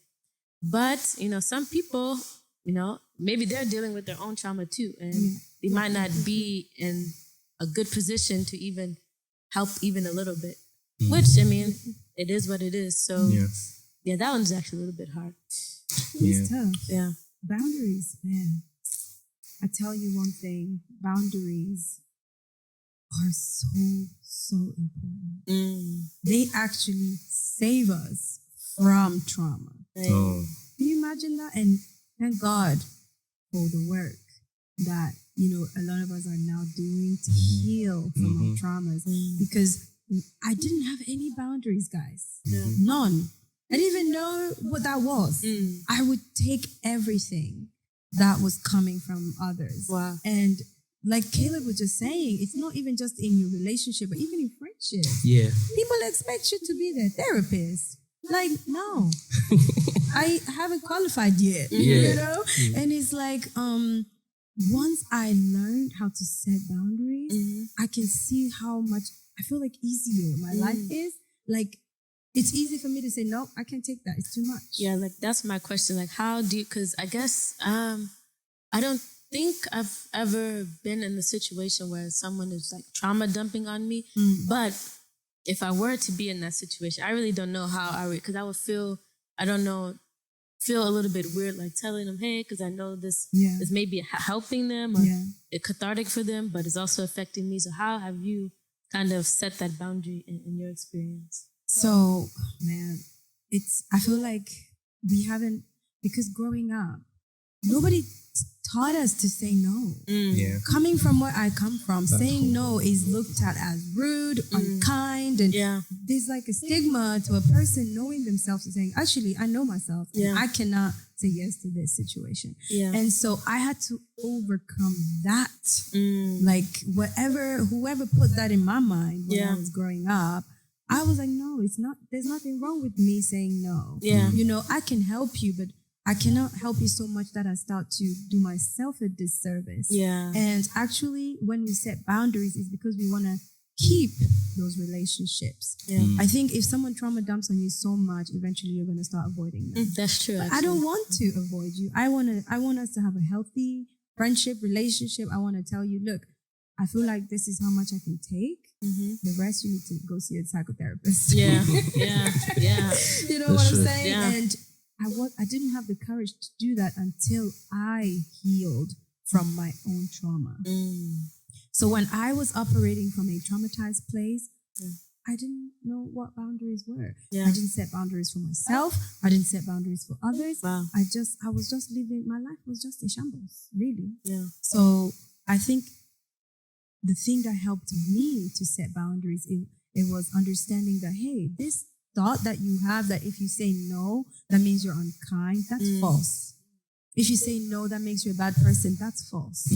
But, some people, maybe they're dealing with their own trauma too, and they might not be in a good position to even help even a little bit, which, it is what it is. So, that one's actually a little bit hard. It's tough. Yeah. Boundaries, man. I tell you one thing, boundaries are so important. They actually save us from trauma. Oh. Can you imagine that? And thank God for the work that, a lot of us are now doing to heal from our traumas. Because I didn't have any boundaries, guys. None. I didn't even know what that was. I would take everything that was coming from others. Wow. And like Caleb was just saying, it's not even just in your relationship, but even in friendship. Yeah. People expect you to be their therapist. Like, no. I haven't qualified yet. And it's like, once I learned how to set boundaries, I can see how much I feel like easier my life is. Like, it's easy for me to say, no, I can't take that. It's too much. Yeah, like that's my question. Like, how do you, because I guess I don't think I've ever been in the situation where someone is like trauma dumping on me. But if I were to be in that situation, I really don't know how I would, because I would feel, I don't know, feel a little bit weird, like telling them, hey, because I know this is maybe helping them or it's cathartic for them, but it's also affecting me. So how have you kind of set that boundary in your experience? So, man, I feel like we haven't, because growing up, nobody taught us to say no. Coming from where I come from, saying no is looked at as rude, unkind, and there's like a stigma to a person knowing themselves and saying, actually, I know myself. I cannot say yes to this situation. And so I had to overcome that. Like whoever put that in my mind when I was growing up, I was like, no, it's not, there's nothing wrong with me saying no. I can help you, but I cannot help you so much that I start to do myself a disservice. And actually, when we set boundaries, it's because we want to keep those relationships. I think if someone trauma dumps on you so much, eventually you're going to start avoiding them. That's true. But I don't want to avoid you. I want us to have a healthy friendship, relationship. I want to tell you, look, I feel like this is how much I can take. The rest you need to go see a psychotherapist. You know what I'm saying? And I didn't have the courage to do that until I healed from my own trauma. So when I was operating from a traumatized place, I didn't know what boundaries were. I didn't set boundaries for myself. I didn't set boundaries for others. I was just living, my life was just a shambles, really. So I think the thing that helped me to set boundaries, it was understanding that, hey, this thought that you have that if you say no, that means you're unkind, that's false. If you say no, that makes you a bad person, that's false.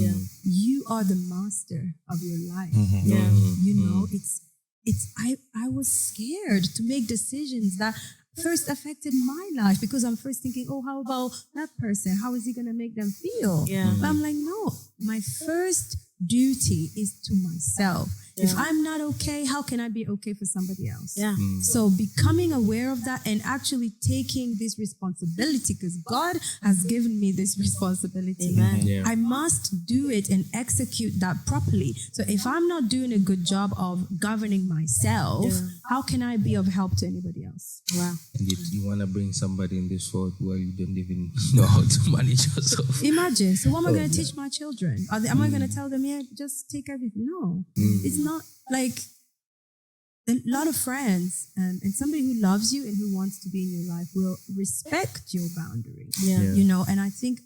You are the master of your life. I was scared to make decisions that first affected my life because I'm first thinking, oh, how about that person? How is he going to make them feel? But I'm like, no, my first duty is to myself. If I'm not okay, how can I be okay for somebody else? So becoming aware of that and actually taking this responsibility, because God has given me this responsibility. I must do it and execute that properly. So if I'm not doing a good job of governing myself, how can I be of help to anybody else? And you want to bring somebody in this world where you don't even know how to manage yourself. Imagine. So what am I going to teach my children? Am I going to tell them, yeah, just take everything? No. It's not like a lot of friends and somebody who loves you and who wants to be in your life will respect your boundary. And I think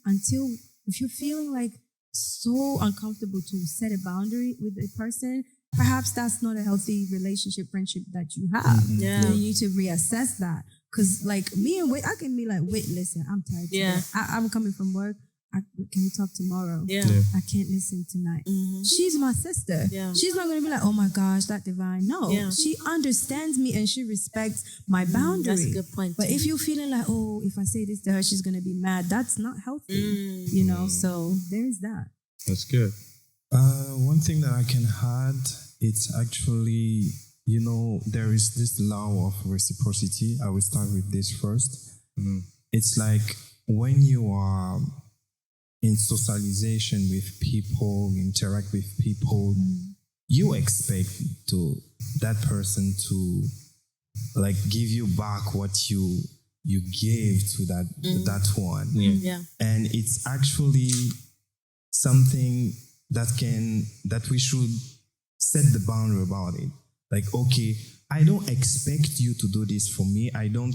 if you're feeling like so uncomfortable to set a boundary with a person, perhaps that's not a healthy relationship, friendship that you have. You need to reassess that. Because like me and Whit, I can be like, wait, listen, I'm tired today. I'm coming from work. can we talk tomorrow? Yeah. I can't listen tonight. She's my sister. Yeah. She's not going to be like, oh my gosh, that divine. No, she understands me and she respects my boundary. That's a good point. But too. if you're feeling like, oh, if I say this to her, she's going to be mad, that's not healthy, you know? So there's that. That's good. One thing that I can add, it's actually, you know, there is this law of reciprocity. I will start with this first. It's like when you are in socialization with people, interact with people, you expect that person to like give you back what you gave to that one. Yeah. And it's actually something that we should set the boundary about it. Like, okay, I don't expect you to do this for me. I don't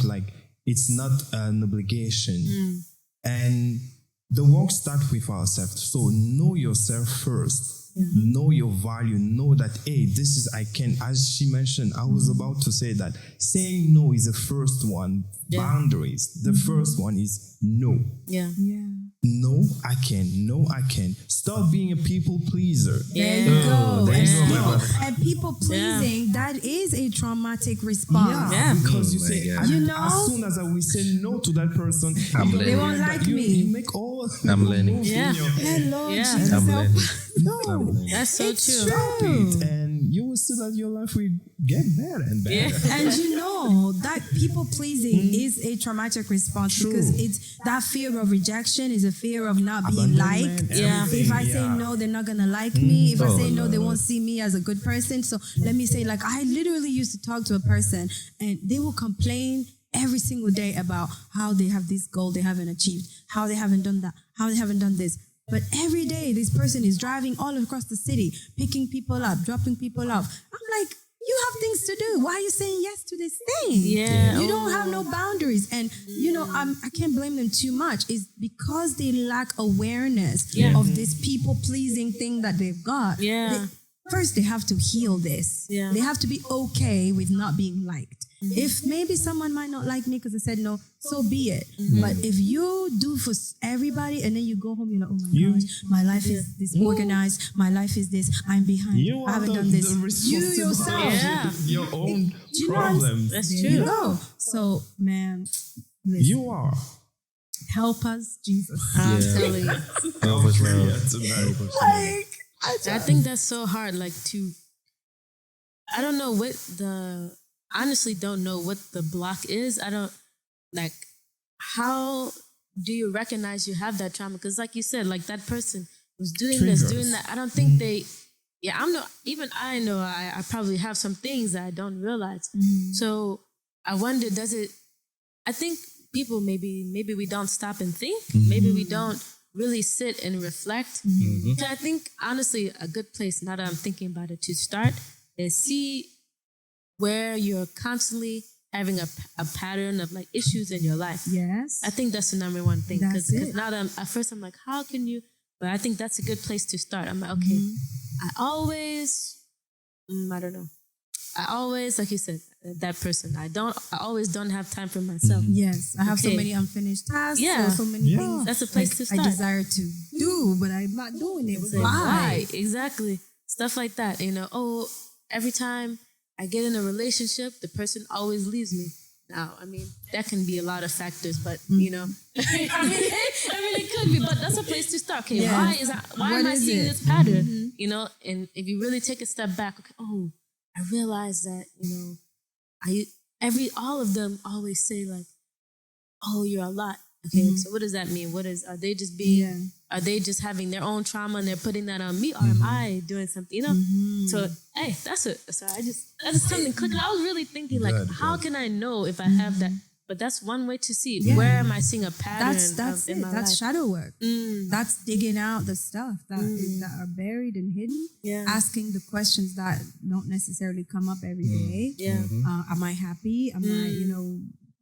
it's not an obligation. And the work starts with ourselves. So know yourself first. Know your value. Know that, hey, this is, I can, as she mentioned, I was about to say that saying no is the first one. Boundaries. The first one is no. Yeah. No, I can. No, I can. Stop being a people pleaser. There you go. There you go, my brother. And people pleasing, that is a traumatic response. Yeah. Because you my say, God. You know? as soon as we say no to that person, They won't like me. You make all I'm learning. moves in Yeah. your head. Hello, Yeah. Jesus. I'm help. learning. No, That's so It's true. stop it, and you will see that your life will get better and better. Yeah. And you know that people pleasing is a traumatic response True. because it's that fear of rejection is a fear of not being liked. Abandonment, Yeah. everything, If I say yeah. no, they're not gonna like me. If I Oh, say no, they no. won't see me as a good person. So let me say, like, I literally used to talk to a person and they will complain every single day about how they have this goal they haven't achieved, how they haven't done that, how they haven't done this. But every day this person is driving all across the city, picking people up, dropping people off. I'm like, you have things to do. Why are you saying yes to this thing? Yeah. You don't have no boundaries. And, you know, I can't blame them too much. It's because they lack awareness of this people-pleasing thing that they've got. Yeah. First, they have to heal this. Yeah. They have to be okay with not being liked. If maybe someone might not like me because I said no, so be it. But if you do for everybody and then you go home, you're like, oh my gosh, my life is disorganized. My life is this. I'm behind. You I are haven't the, done this. the You responsible yourself. Yeah. your own you know what I'm problems. That's There you true. go. So, man, listen, You are. help us, Jesus. I'm telling you. Help us, Lord. Yeah, tonight. I think that's so hard. Like I don't know what honestly don't know what the block is. I don't like, how do you recognize you have that trauma? Because like you said, like that person was doing this, Triggers. doing that. I don't think I know I probably have some things that I don't realize. So I wonder, I think people, maybe we don't stop and think. Maybe we don't really sit and reflect. So I think honestly a good place, now that I'm thinking about it, to start is see where you're constantly having a pattern of like issues in your life. Yes. I think that's the number one thing. That's Because it. now that at first I'm like, how can you? But I think that's a good place to start. I'm like, okay, I always, I don't know. I always, like you said, that person. I always don't have time for myself. Yes. I have so Okay. many unfinished tasks. Yeah. Or so many things. That's a place to I start. desire to do, but I'm not doing it. Say, why? Exactly. Stuff like that. You know, every time I get in a relationship, the person always leaves me. Now, I mean, that can be a lot of factors, but you know, I mean, it could be, but that's a place to start. Okay, Yeah. why am I is seeing it? this pattern? You know, and if you really take a step back, okay, I realize that, you know, all of them always say like, oh, you're a lot. Okay, so what does that mean? Are they just are they just having their own trauma and they're putting that on me, or am I doing something? You know, so hey, that's something clicking. I was really thinking like, how can I know if I have that? But that's one way to see it. Where am I seeing a pattern? That's in it. my That's life? shadow work. That's digging out the stuff that are buried and hidden. Yeah. Asking the questions that don't necessarily come up every day. Yeah. Am I happy? Am I,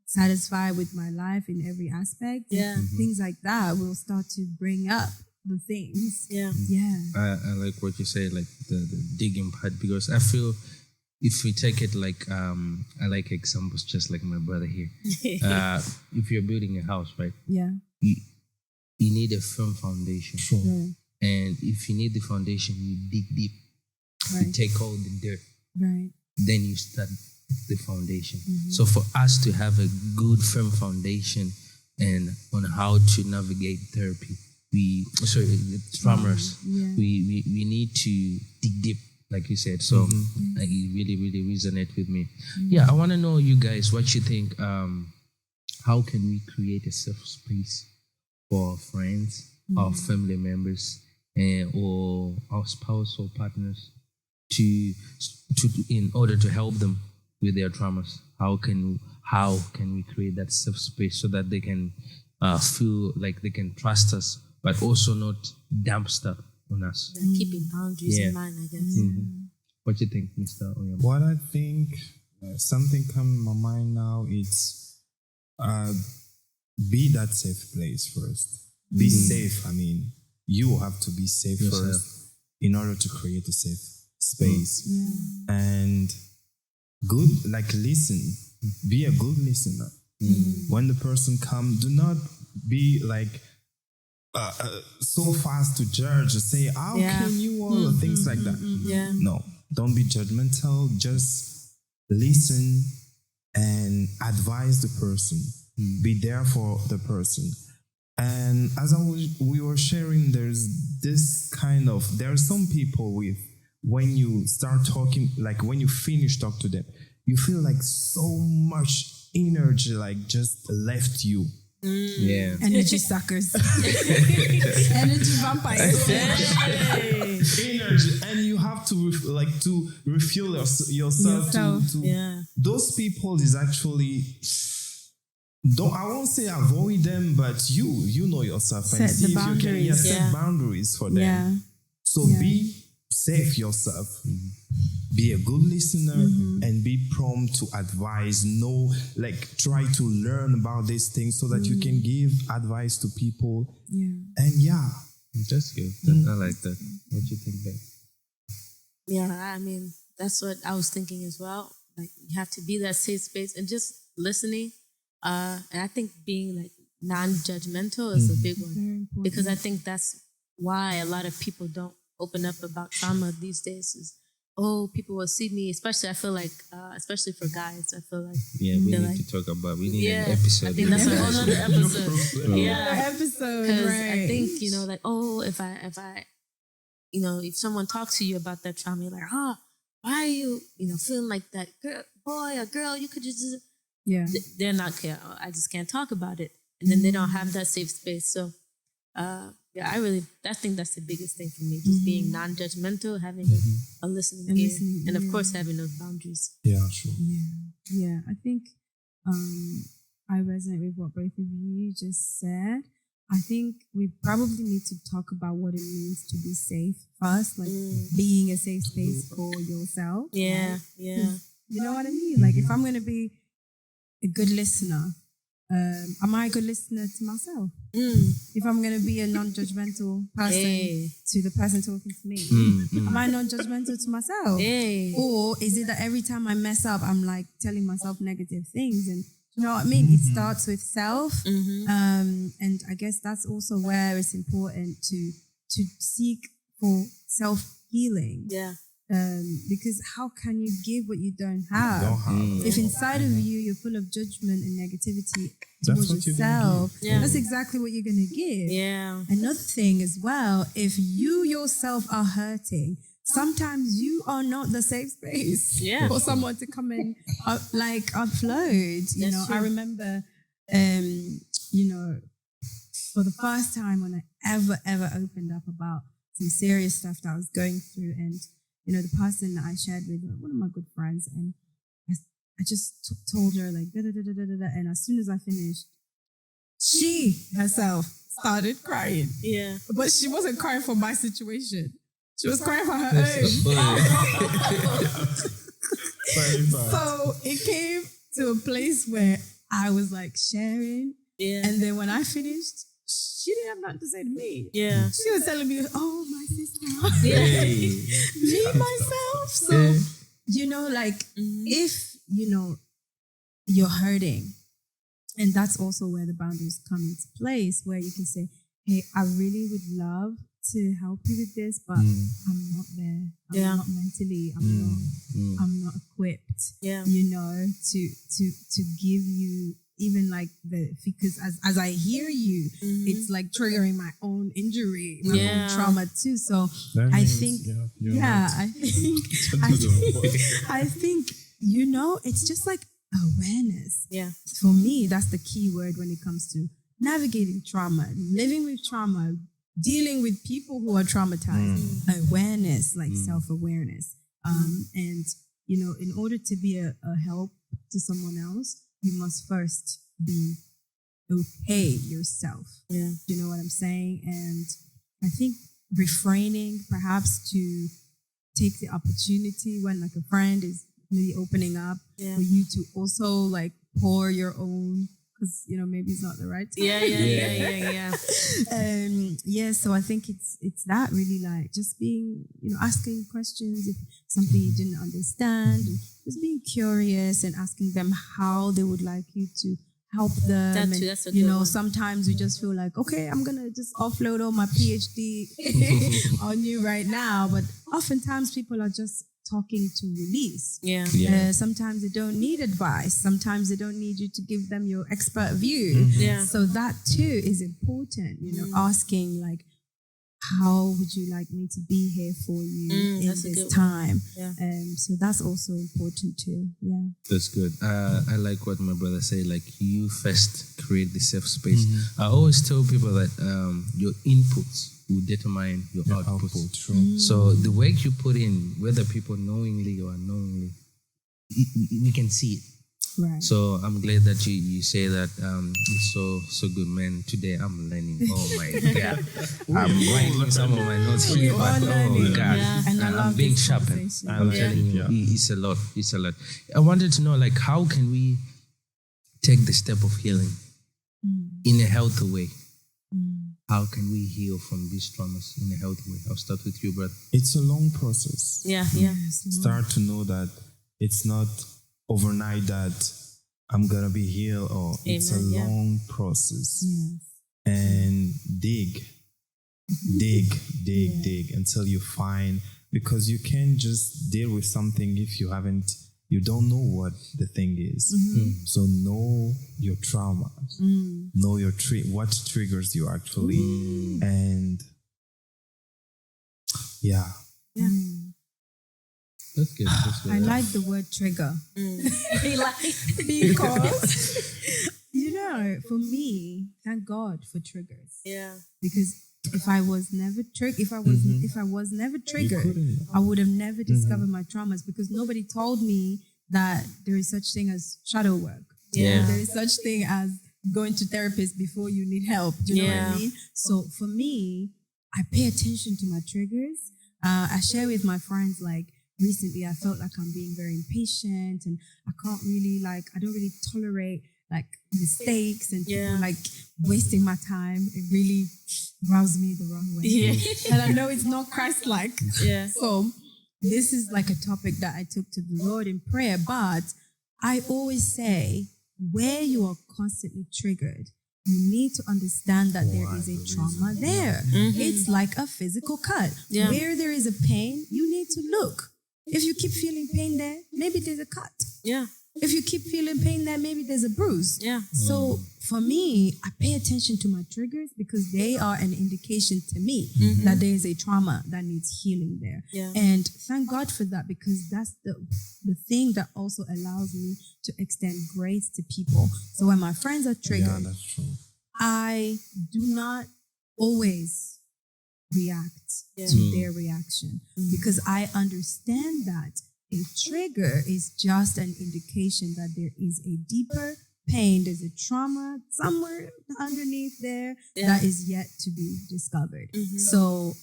satisfied with my life in every aspect? Yeah. Things like that will start to bring up the things. Yeah. Yeah. I like what you say, like the digging part, because I feel if we take it like, I like examples just like my brother here. If you're building a house, right? Yeah. you need a firm foundation. Sure. And if you need the foundation, you dig deep. You Right. take all the dirt. Right. Then you start the foundation. So for us to have a good, firm foundation and on how to navigate therapy, traumas, we need to dig deep, like you said. So it really, really resonate with me. Yeah, I want to know, you guys, what you think. How can we create a safe space for our friends, our family members, or our spouse or partners to in order to help them with their traumas? How can we create that safe space so that they can feel like they can trust us, but also not dump stuff on us? Keeping boundaries in mind, I guess. What do you think, Mr. Oyama? What I think, something come in my mind now, it's be that safe place first. Be safe. I mean, you have to be safe first in order to create a safe space. And listen. Be a good listener. When the person comes, do not be like so fast to judge or say, how can you, or things like that. No, don't be judgmental. Just listen and advise the person. Be there for the person. And as we were sharing, there's there are some people when you start talking, like when you finish talk to them, you feel like so much energy like just left you. Yeah. Energy suckers. Energy vampires. Energy, and you have to to refuel yourself. To those people is actually, I won't say avoid them, but you know yourself and see if you can set boundaries for them. So be safe yourself. Be a good listener and be prompt to advise. Try to learn about these things so that you can give advice to people. And that's good. I like that. What do you think, babe? Yeah, I mean, that's what I was thinking as well. Like, you have to be that safe space and just listening. And I think being like non-judgmental is a big one, because I think that's why a lot of people don't open up about trauma these days. Is people will see me, especially I feel like, especially for guys, I feel like we need to talk about. We need an episode. I think that's a whole other episode. Because I think if I if someone talks to you about that trauma, you're like, why are you feeling like that, boy or girl? You could just they're not care. I just can't talk about it, and then they don't have that safe space. So I think that's the biggest thing for me, just being non-judgmental, having a listening ear, and of course having those boundaries. Yeah, sure. Yeah. I think I resonate with what both of you just said. I think we probably need to talk about what it means to be safe first, like being a safe space for yourself. Yeah, right? yeah. You know what I mean? Like, if I'm going to be a good listener, am I a good listener to myself? If I'm going to be a non-judgmental person to the person talking to me, am I non-judgmental to myself? Or is it that every time I mess up, I'm like telling myself negative things? And you know what I mean? It starts with self. And I guess that's also where it's important to seek for self-healing. Yeah. Because how can you give what you don't have? If inside of you you're full of judgment and negativity towards yourself, that's exactly what you're going to give. Yeah. Another thing as well, if you yourself are hurting, sometimes you are not the safe space for someone to come and upload. You know, I remember, for the first time when I ever opened up about some serious stuff that I was going through, and the person that I shared with, one of my good friends, and I just told her like da da da da da da, and as soon as I finished, she herself started crying. Yeah, but she wasn't crying for my situation. She was crying for her own. So it came to a place where I was like sharing, and then when I finished, she didn't have nothing to say to me. Yeah. She was telling me, oh, my sister. Me, myself. So, if, you're hurting, and that's also where the boundaries come into place, where you can say, hey, I really would love to help you with this, but I'm not there. I'm not mentally. I'm not equipped. Yeah. To give you even like because as I hear you, it's like triggering my own injury, my own trauma too. So I think, I think it's just like awareness. Yeah. For me, that's the key word when it comes to navigating trauma, living with trauma, dealing with people who are traumatized. Awareness, like self-awareness. And, in order to be a help to someone else, you must first be okay yourself. Yeah. You know what I'm saying? And I think refraining perhaps to take the opportunity when like a friend is really opening up for you to also like pour your own, because maybe it's not the right time. So I think it's that really, like just being asking questions if something you didn't understand, and just being curious and asking them how they would like you to help them. That's a good one. Sometimes we just feel like, okay, I'm gonna just offload all my PhD on you right now, but oftentimes people are just talking to release. Sometimes they don't need advice. Sometimes they don't need you to give them your expert view. So that too is important, asking like, how would you like me to be here for you in this time? So that's also important too. That's good. I like what my brother said, like you first create the safe space. I always tell people that your inputs will determine your output. So the work you put in, whether people knowingly or unknowingly, we can see it. Right. So I'm glad that you say that. It's so good, man. Today I'm learning. Oh my God, I'm writing some of my notes here, but oh God, And I'm being sharpened. I'm telling you, it's a lot. It's a lot. I wanted to know, like, how can we take the step of healing in a healthy way? How can we heal from these traumas in a healthy way? I'll start with you, brother. It's a long process. Start to know that it's not overnight that I'm going to be healed, or it's a long process. And dig until you find, because you can't just deal with something if you don't know what the thing is. So know your traumas, know your what triggers you actually, and That's good. I like the word trigger. Because for me, thank God for triggers. Because if I was never triggered, I would have never discovered my traumas, because nobody told me that there is such thing as shadow work. There is such thing as going to therapists before you need help. Do you know what I mean? So for me, I pay attention to my triggers. I share with my friends, like, recently I felt like I'm being very impatient, and I don't really tolerate like mistakes and people like wasting my time. It really rubs me the wrong way. And I know it's not Christ-like. So this is like a topic that I took to the Lord in prayer. But I always say, where you are constantly triggered, you need to understand that there is a trauma there. It's like a physical cut. Where there is a pain, you need to look. If you keep feeling pain there, maybe there's a cut. If you keep feeling pain there, maybe there's a bruise. So for me, I pay attention to my triggers, because they are an indication to me that there is a trauma that needs healing there. And thank God for that, because that's the thing that also allows me to extend grace to people. So when my friends are triggered, that's true. I do not always react to their reaction, because I understand that a trigger is just an indication that there is a deeper pain, there's a trauma somewhere underneath there that is yet to be discovered. So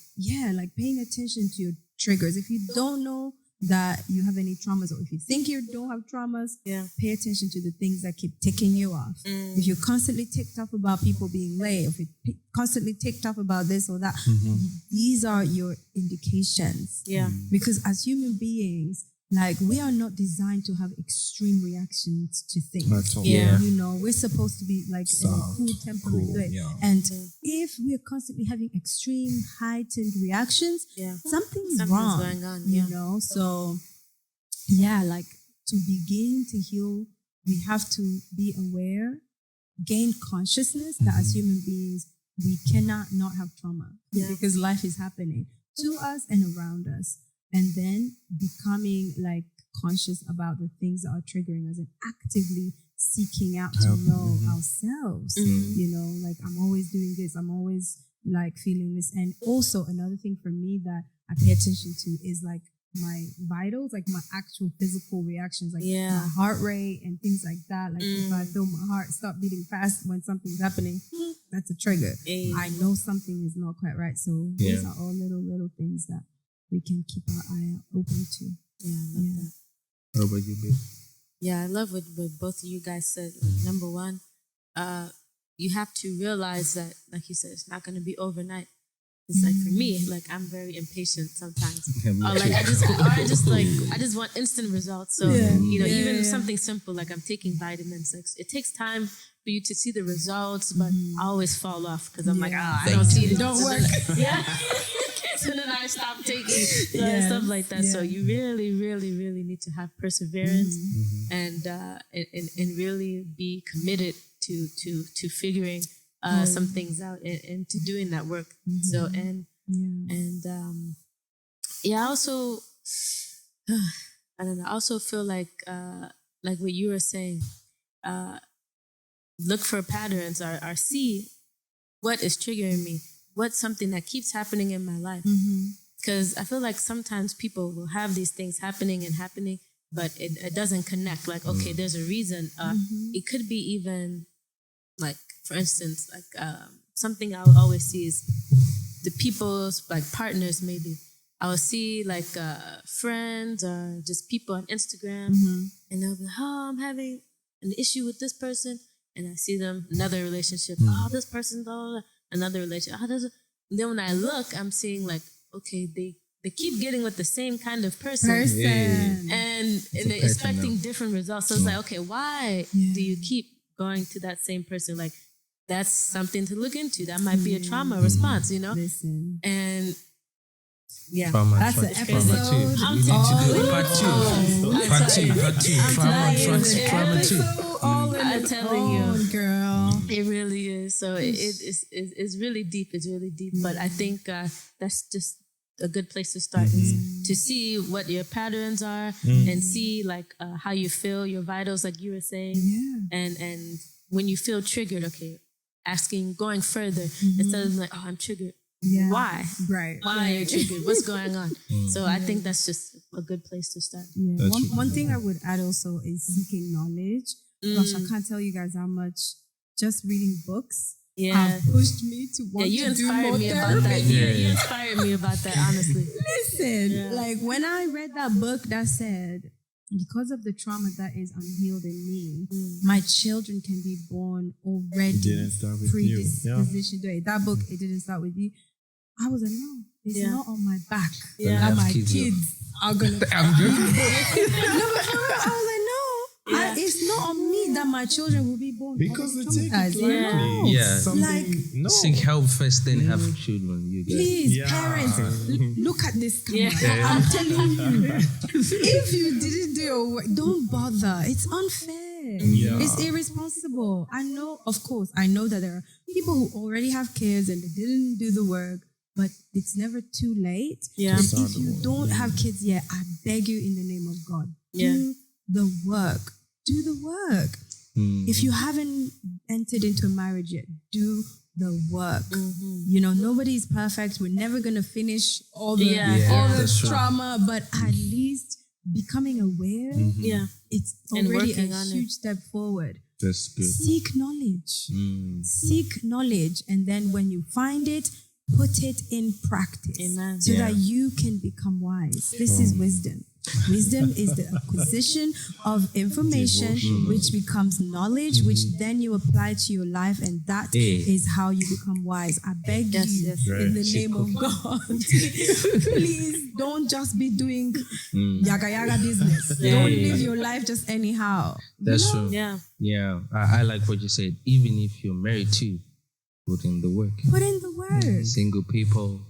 like paying attention to your triggers. If you don't know that you have any traumas, or if you think you don't have traumas, pay attention to the things that keep ticking you off. If you're constantly ticked off about people being late, if you're constantly ticked off about this or that, these are your indications. Because as human beings, Like, we are not designed to have extreme reactions to things. That's all. Yeah. You know, we're supposed to be like in a cool temperament way. yeah. And if we're constantly having extreme heightened reactions, something's wrong. going on. You know, so yeah, like to begin to heal, we have to be aware, gain consciousness that as human beings, we cannot not have trauma because life is happening to us and around us. And then becoming like conscious about the things that are triggering us and actively seeking out to know ourselves. You know, like I'm always doing this. I'm always like feeling this. And also another thing for me that I pay attention to is like my vitals, like my actual physical reactions, like my heart rate and things like that. Like if I feel my heart stop beating fast when something's happening, that's a trigger. I know something is not quite right. So these are all little things that we can keep our eye open to. Yeah, I love that. How about you, babe? Yeah, I love what both of you guys said. Number one, you have to realize that, like you said, it's not going to be overnight. It's like for me, like I'm very impatient sometimes. Or like I just want instant results. So you know, even something simple like I'm taking vitamins, like it takes time for you to see the results, but I always fall off because I'm like, I don't see it. Don't work. So then I stop taking stuff like that. So you really, really, really need to have perseverance and really be committed to figuring some things out and to doing that work. So I also I don't know. I also feel like what you were saying. Look for patterns or see what is triggering me. What's something that keeps happening in my life? Because I feel like sometimes people will have these things happening, but it doesn't connect. Like, okay, there's a reason. It could be even like, for instance, like something I will always see is the people's like partners. Maybe I will see like friends or just people on Instagram, and they'll be like, "Oh, I'm having an issue with this person," and I see them another relationship. Oh, this person, blah, blah, blah. Another relationship. And then when I look, I'm seeing like, okay, they keep getting with the same kind of person. And they're expecting different results. So it's like, okay, why do you keep going to that same person? Like, that's something to look into. That might be a trauma response, you know? Listen. And Trauma, that's an episode. We need to do part two. Trauma two. I'm telling you, girl. It really is. So it's really deep. It's really deep. But I think that's just a good place to start is to see what your patterns are and see like how you feel, your vitals, like you were saying. And when you feel triggered, okay, going further instead of like, oh, I'm triggered. Why? Right. Why are you triggered? What's going on? So I think that's just a good place to start. One thing I would add also is seeking knowledge. Gosh, I can't tell you guys how much just reading books have pushed me to want to do more therapy. You inspired me about that, honestly. Listen, like when I read that book that said, because of the trauma that is unhealed in me, my children can be born already predispositioned to it. That book, it didn't start with you. I was like, no, it's not on my back. That my kids are going to. I'm good. No, but for real, I was like, no. It's not on me that my children will be born because they take it lightly. Seek help first, then have children. You guys. Please, parents, look at this camera. I'm telling you, if you didn't do your work, don't bother. It's unfair. It's irresponsible. I know, of course, I know that there are people who already have kids and they didn't do the work, but it's never too late. And if you don't have kids yet, I beg you in the name of God, do the work. Do the work. If you haven't entered into a marriage yet, do the work. You know, nobody's perfect. We're never going to finish all the trauma, but at least becoming aware, it's already a huge step forward. That's good. Seek knowledge. Seek knowledge. And then when you find it, put it in practice. Amen. So that you can become wise. This is wisdom. Wisdom is the acquisition of information, which becomes knowledge, which then you apply to your life, and that is how you become wise. I beg you, in the name of God, please don't just be doing yaga yaga business. Don't live your life just anyhow. That's true. Yeah. I like what you said. Even if you're married too, put in the work. Put in the work. Single people,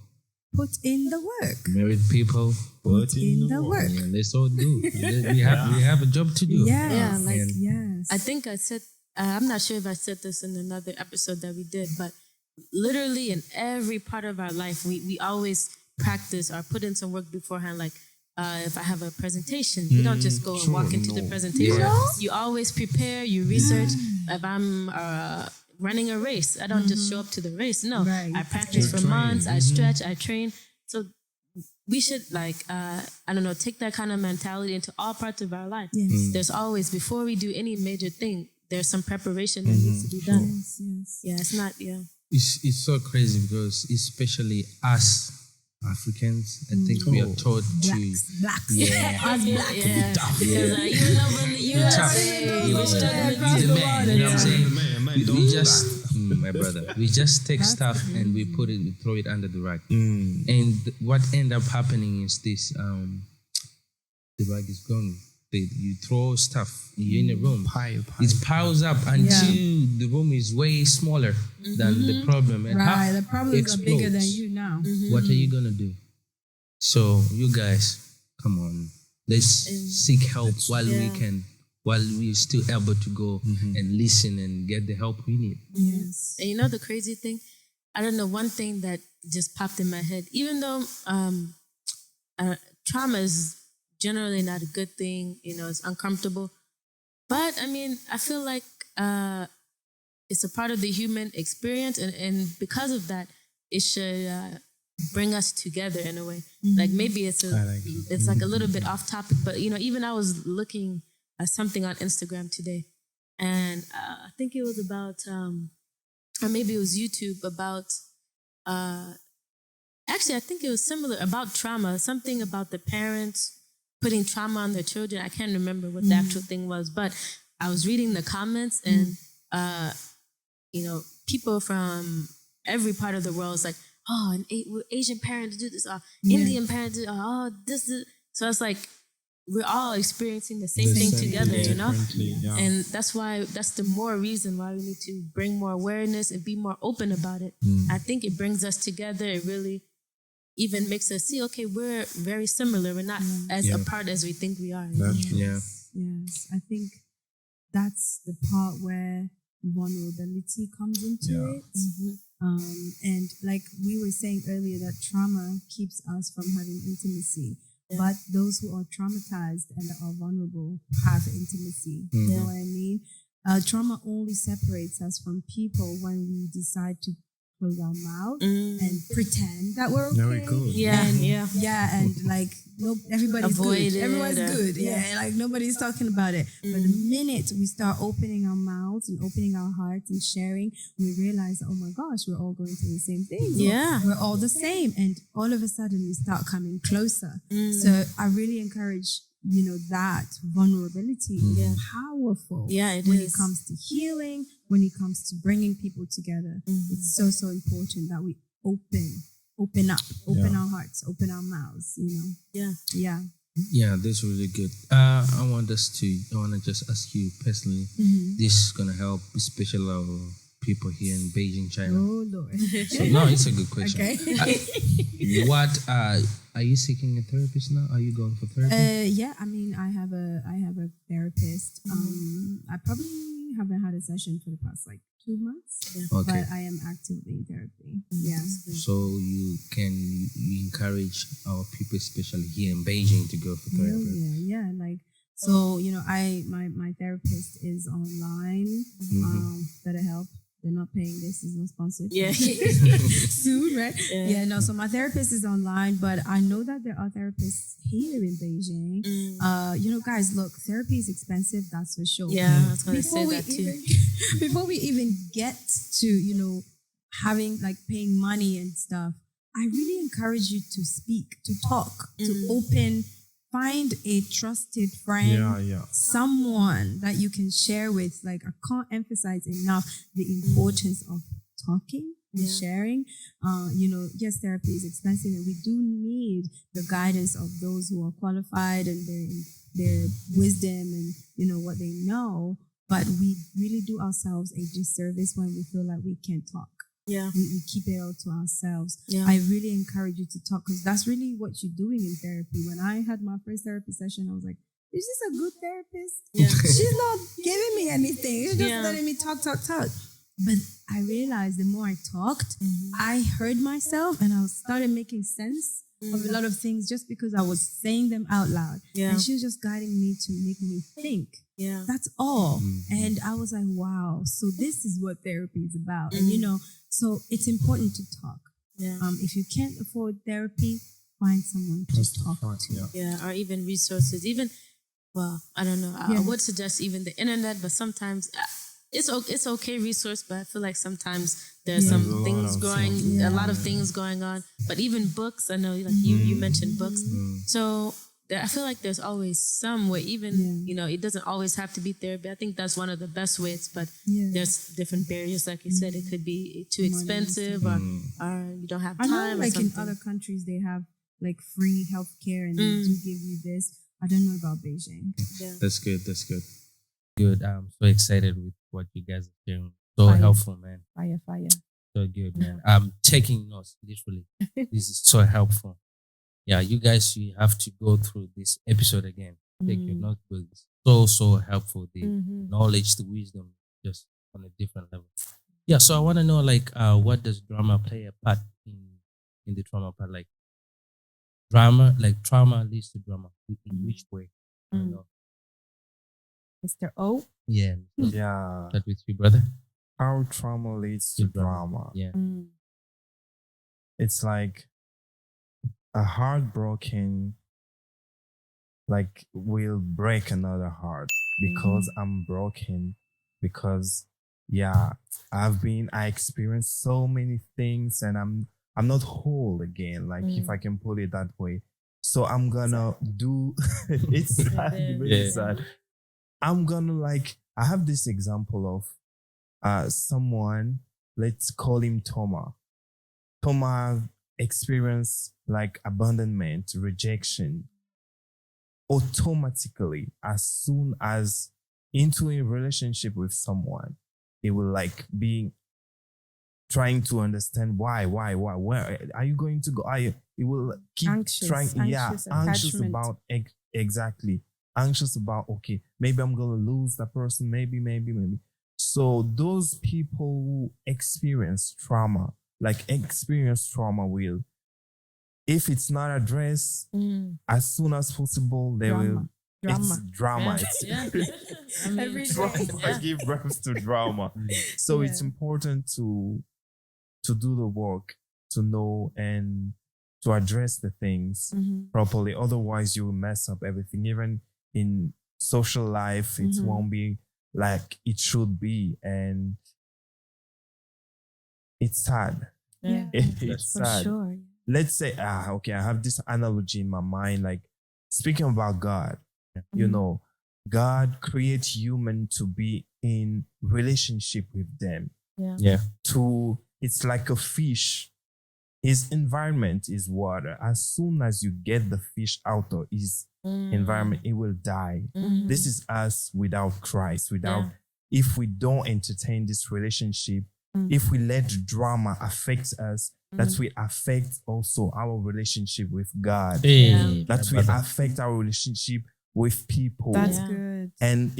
put in the work. Married people, put in the work. Yeah, let's all do. We have a job to do. Yes. Yes. I think I said, I'm not sure if I said this in another episode that we did, but literally in every part of our life, we always practice or put in some work beforehand. Like if I have a presentation, you don't just go and walk into the presentation. You always prepare, you research. If I'm running a race, I don't just show up to the race. No, I practice for months, I stretch, I train. So we should take that kind of mentality into all parts of our life. Yes. There's always, before we do any major thing, there's some preparation that needs to be done. Yes. Yeah, it's not, It's so crazy because especially us Africans, I think we are taught blacks. Yeah. Us black. Yeah. Because you know in the USA, we're studying across the water. You know what I'm saying? We just, my brother, we just take stuff and we throw it under the rug. And what end up happening is this, the rug is gone. You throw stuff, you're in a room, it piles up until the room is way smaller than the problem. And the problems are bigger than you now. What are you going to do? So you guys, come on, let's seek help while we can, while we're still able to go and listen and get the help we need. Yes. And you know the crazy thing? I don't know, one thing that just popped in my head, even though trauma is generally not a good thing, it's uncomfortable. But I mean, I feel like it's a part of the human experience, and because of that, it should bring us together in a way. Like maybe it's like a little bit off topic, but even I was looking at something on Instagram today, and I think it was about, or maybe it was YouTube about. Actually, I think it was similar about trauma. Something about the parents putting trauma on their children. I can't remember what the actual thing was, but I was reading the comments and, people from every part of the world is like, an Asian parent do this, Indian parent do, this is. So it's like, we're all experiencing the same thing together, And that's the more reason why we need to bring more awareness and be more open about it. I think it brings us together. It really even makes us see, okay, we're very similar. We're not as apart as we think we are. Yes. I think that's the part where vulnerability comes into it. And like we were saying earlier, that trauma keeps us from having intimacy. But those who are traumatized and are vulnerable have intimacy. You know what I mean? Trauma only separates us from people when we decide to close our mouth and pretend that we're okay. Very good. And like everybody's Avoid good. it. Everyone's good. Like nobody's talking about it. But the minute we start opening our mouths and opening our hearts and sharing, we realize, oh my gosh, we're all going through the same thing. Yeah. We're all the same. And all of a sudden we start coming closer. So I really encourage that vulnerability is powerful. When it comes to healing, when it comes to bringing people together. It's so important that we open up, open our hearts, open our mouths, Yeah, that's really good. I want to just ask you personally, this is going to help especially our people here in Beijing, China. Oh Lord. So no, it's a good question. Okay. What are you seeking a therapist now? Are you going for therapy? Yeah, I mean, I have a therapist. I probably haven't had a session for the past 2 months. Okay. But I am actively in therapy. Yeah. So you encourage our people, especially here in Beijing, to go for therapy. Yeah. So, my therapist is online. BetterHelp. They're not paying this. Is not sponsored. Yeah. Soon, right? Yeah. So my therapist is online, but I know that there are therapists here in Beijing. Guys, look, therapy is expensive. That's for sure. Yeah, I was going to say that too. Before we even get to, having paying money and stuff, I really encourage you to speak, to talk, to open. find a trusted friend, Yeah. someone that you can share with. Like, I can't emphasize enough the importance of talking and sharing. Yes, therapy is expensive, and we do need the guidance of those who are qualified and their wisdom and what they know. But we really do ourselves a disservice when we feel like we can't talk. Yeah. We keep it all to ourselves. Yeah. I really encourage you to talk, because that's really what you're doing in therapy. When I had my first therapy session, I was like, is this a good therapist? Yeah. She's not giving me anything. She's just Yeah. letting me talk. But I realized the more I talked, I heard myself, and I started making sense of a lot of things just because I was saying them out loud. Yeah. And she was just guiding me to make me think. Yeah. That's all. And I was like, wow, so this is what therapy is about. And, so it's important to talk. Yeah. If you can't afford therapy, find someone to talk to. Yeah. Or even resources. I don't know. I would suggest even the internet, but sometimes it's okay resource, but I feel like sometimes there's some things a lot of things going on. But even books, I know like you mentioned books. So I feel like there's always some way, even, it doesn't always have to be therapy. I think that's one of the best ways, but there's different barriers. Like you said, it could be too expensive or you don't have time. I know, like or in other countries, they have like free healthcare and they do give you this. I don't know about Beijing. Yeah. That's good. Good. I'm so excited with what you guys are sharing. So helpful, man. Fire. So good, man. I'm taking notes, literally. This is so helpful. Yeah, you guys, you have to go through this episode again. Take your notes, because it's so helpful. The knowledge, the wisdom, just on a different level. Yeah, so I want to know, like, what does drama play a part in the trauma part? Like, trauma leads to drama. In which way? I don't know. Mr. O? Yeah. Yeah. Start with you, brother. How trauma leads to drama. Yeah. It's like a heartbroken, like, will break another heart because I'm broken. Because I experienced so many things, and I'm not whole again, like if I can put it that way. So I'm gonna do it's sad, really sad. I'm gonna I have this example of someone, let's call him Thomas. Thomas experienced abandonment, rejection. Automatically, as soon as into a relationship with someone, he will be trying to understand why, where are you going to go? He will keep anxious about exactly. Anxious about, okay, maybe I'm going to lose that person, maybe. So those people who experience trauma will, if it's not addressed as soon as possible, they will. It's drama. It's trauma give birth to drama. So it's important to do the work, to know and to address the things properly. Otherwise, you will mess up everything. Even in social life, it won't be like it should be, and it's sad. Yeah, it's for sad. sure. Let's say, okay, I have this analogy in my mind, speaking about God. God creates human to be in relationship with them. Yeah. It's like a fish. His environment is water. As soon as you get the fish out of his environment, it will die. This is us without Christ, if we don't entertain this relationship, if we let drama affect us, that will affect also our relationship with God. That will affect our relationship with people. That's good. And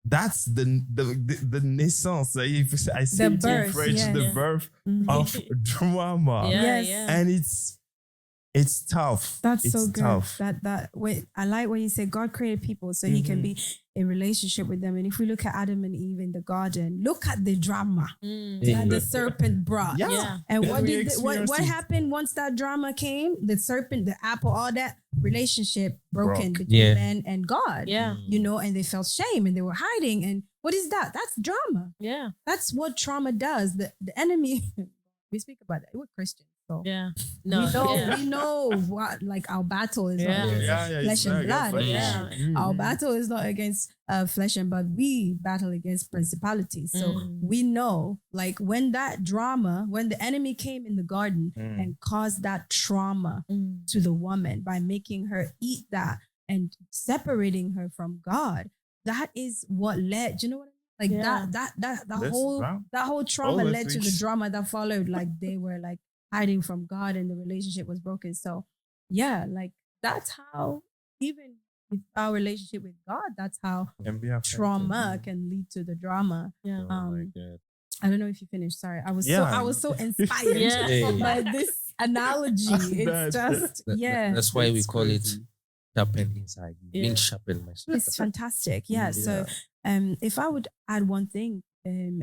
that's the naissance, if I say it in French, the birth of drama. And it's tough. That's it's so good. Tough. I like when you say God created people so he can be in relationship with them. And if we look at Adam and Eve in the garden, look at the drama that the serpent brought. And what happened once that drama came? The serpent, the apple, all that relationship broken between man and God. And they felt shame and they were hiding. And what is that? That's drama. That's what trauma does. The enemy, we speak about that. We're Christians. So No. we know what like our battle is Yeah. not against flesh and blood. Yeah. Our battle is not against flesh and blood. We battle against principalities. So we know, like when the enemy came in the garden and caused that trauma to the woman by making her eat that and separating her from God, that is what led. Do you know what I mean? Like that whole trauma led to the drama that followed. Like they were like hiding from God and the relationship was broken. So yeah, like that's how, even with our relationship with God, that's how trauma can lead to the drama. Yeah. I don't know if you finished. Sorry, I was so inspired by this analogy. It's just That's why we call it Sharpened Insights. Being sharpened myself. It's fantastic. Yeah. So if I would add one thing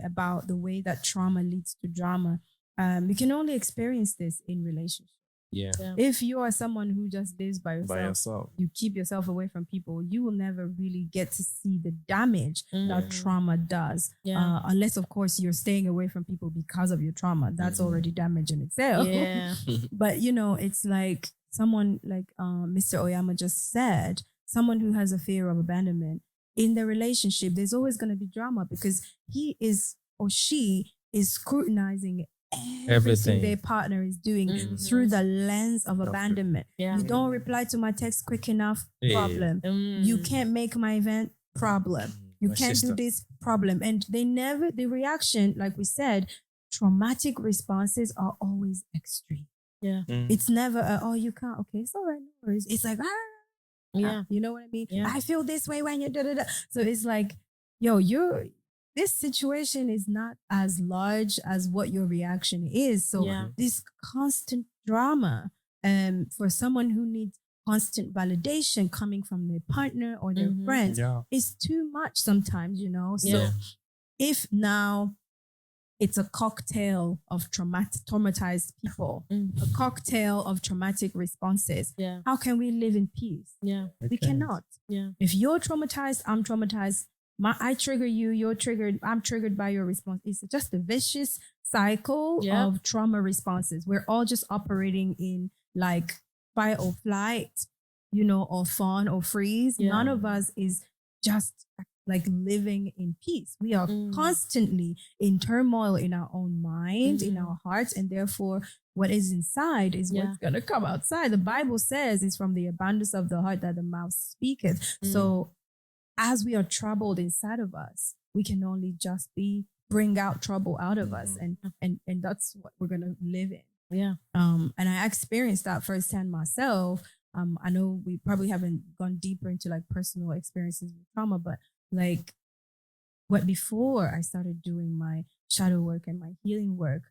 about the way that trauma leads to drama, you can only experience this in relationships. Yeah. If you are someone who just lives by yourself, you keep yourself away from people, you will never really get to see the damage that trauma does. Unless, of course, you're staying away from people because of your trauma. That's already damage in itself. Yeah. But, you know, it's like someone like Mr. Oyama just said, someone who has a fear of abandonment. In the relationship, there's always going to be drama because he is or she is scrutinizing everything their partner is doing through the lens of abandonment. You don't reply to my text quick enough, problem. You can't make my event, problem. You can't do this, problem. And the reaction, like we said, traumatic responses are always extreme. It's never oh, you can't, okay, it's all right, no worries. It's like you know what I mean? I feel this way when you da. So it's like, yo, this situation is not as large as what your reaction is. So this constant drama for someone who needs constant validation coming from their partner or their friends is too much sometimes, you know? So if now it's a cocktail of traumatized people, a cocktail of traumatic responses, how can we live in peace? We cannot. If you're traumatized, I'm traumatized. I trigger you, you're triggered, I'm triggered by your response. It's just a vicious cycle of trauma responses. We're all just operating in like fight or flight, you know, or fawn or freeze. None of us is just like living in peace. We are constantly in turmoil in our own mind, in our hearts, and therefore what is inside is what's going to come outside. The Bible says it's from the abundance of the heart that the mouth speaketh. So as we are troubled inside of us, we can only just bring out trouble out of us. And that's what we're going to live in. And I experienced that firsthand myself. I know we probably haven't gone deeper into like personal experiences with trauma, but like before I started doing my shadow work and my healing work,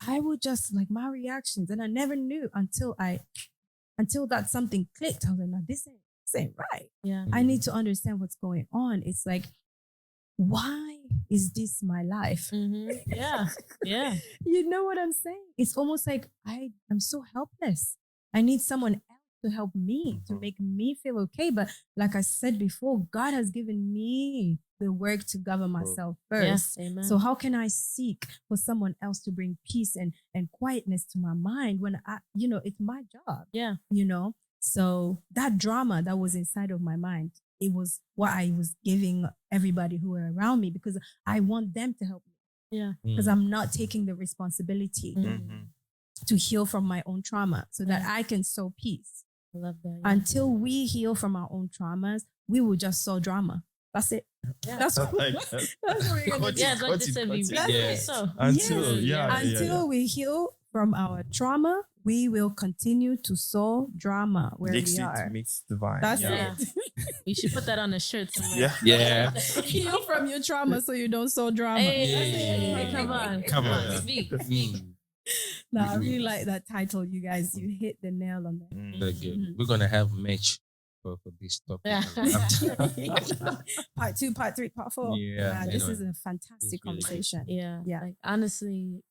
I would just like my reactions, and I never knew until that something clicked. I was like, no, this ain't right. I need to understand what's going on. It's like, why is this my life? You know what I'm saying? It's almost like I'm so helpless. I need someone else to help me, to make me feel okay. But like I said before, God has given me the work to govern myself first. So how can I seek for someone else to bring peace and quietness to my mind when it's my job? You know? So that drama that was inside of my mind, it was what I was giving everybody who were around me because I want them to help me. Because I'm not taking the responsibility to heal from my own trauma so that I can sow peace. I love that. Until we heal from our own traumas, we will just sow drama. That's it. That's what we're gonna do. Like you said, until we heal from our trauma, we will continue to sow drama where we are. Meets divine. That's it. We should put that on a shirt somewhere. Heal from your trauma so you don't sow drama. Hey, come on. Speak. No, I really like that title, you guys. You hit the nail on that. Very good. We're gonna have merch for this topic. Part 2, part 3, part 4. This is a fantastic really conversation. Like honestly,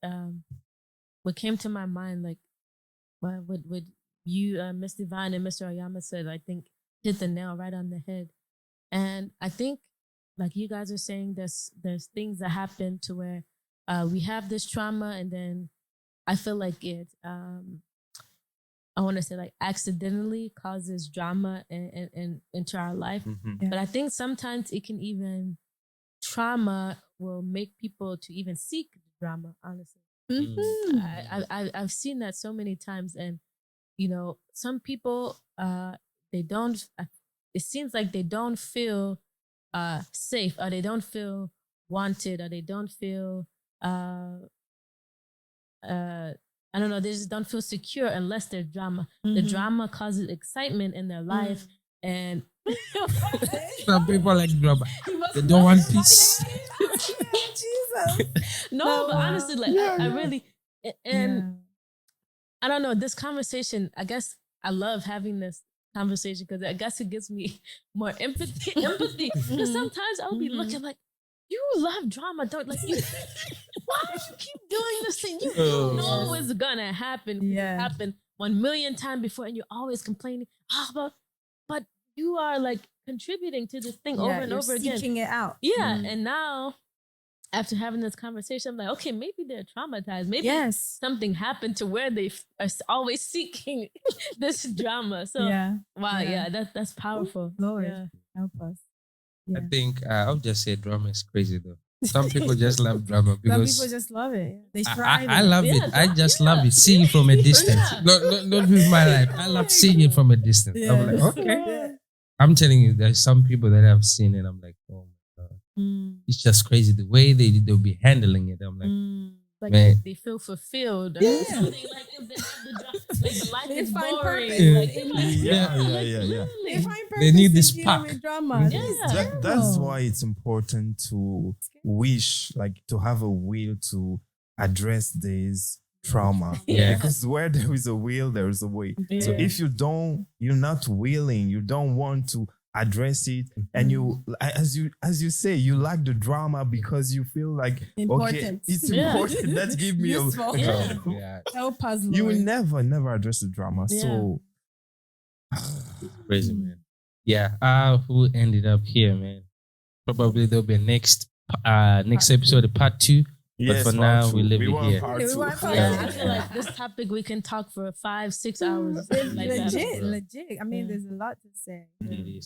what came to my mind, like what you, Miss Divine and Mr. Oyama said, I think hit the nail right on the head. And I think, like you guys are saying, there's things that happen to where we have this trauma, and then I feel like it. I want to say like accidentally causes drama into our life. Yeah. But I think sometimes it can even trauma will make people to even seek drama. Honestly, I've seen that so many times, and some people they don't. It seems like they don't feel safe, or they don't feel wanted, or they don't feel I don't know, they just don't feel secure unless there's drama. The drama causes excitement in their life, and Some people like drama. They don't want peace. Jesus. no, but honestly, like I really, and I don't know, this conversation, I guess I love having this conversation because I guess it gives me more empathy. Because sometimes I'll be looking like, you love drama, don't like you. Why do you keep doing this thing? You know it's gonna happen. Yeah. It happened 1,000,000 times before, and you're always complaining. But you are like contributing to this thing over and over again. Seeking it out. Yeah, and now after having this conversation, I'm like, okay, maybe they're traumatized. Maybe something happened to where they are always seeking this drama. So wow, that's powerful. Lord, help us. Yeah. I think I'll just say drama is crazy though. Some people just love drama because some people just love it. They thrive. I love it. I just love it. Seeing from a distance. Not with my life. I love seeing it from a distance. I'm like, okay. I'm telling you, there's some people that I've seen and I'm like, oh my God. It's just crazy the way they'll be handling it. I'm like, like man. they feel fulfilled. Yeah. Something like if they have the like life They is find boring. purpose. Yeah. They find purpose. They need this in dealing spark. with drama. That's why it's important to wish, like to have a will to address this trauma. Yeah. Because where there is a will, there is a way. Yeah. So if you're not willing, you don't want to address it, and you, as you say, you like the drama because you feel like okay, it's important. Let's give me Useful. Help us, Lord. You will never address the drama. So crazy, man. Yeah. Who ended up here, man? Probably there'll be a next episode, part 2. But for now, we leave it here. I feel like this topic we can talk for 5-6 hours. Legit. I mean, there's a lot to say.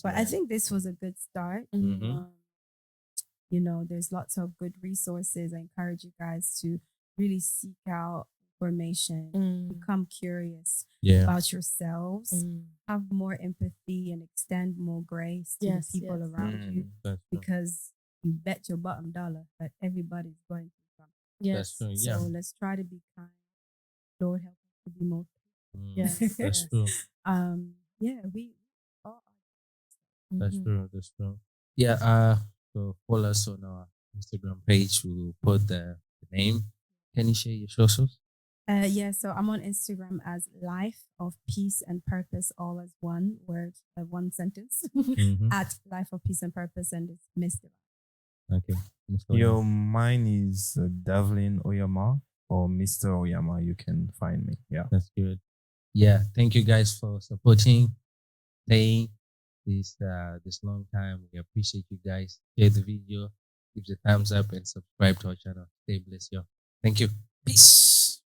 But I think this was a good start. There's lots of good resources. I encourage you guys to really seek out information, become curious about yourselves, have more empathy, and extend more grace to the people around you. Because you bet your bottom dollar that everybody's going through something. Yes. So let's try to be kind. Lord, help us to be more. That's true. We all are. That's true. Yeah. So follow us on our Instagram page. We'll put the name. Can you share your socials? So I'm on Instagram as Life of Peace and Purpose, all as one word, one sentence, at Life of Peace and Purpose, and it's Mr. Okay. Mine is Devlin Oyama or Mr. Oyama. You can find me. Yeah. That's good. Yeah. Thank you guys for supporting, staying this long time. We appreciate you guys. Share the video, give the thumbs up, and subscribe to our channel. Stay blessed, y'all. Thank you. Peace.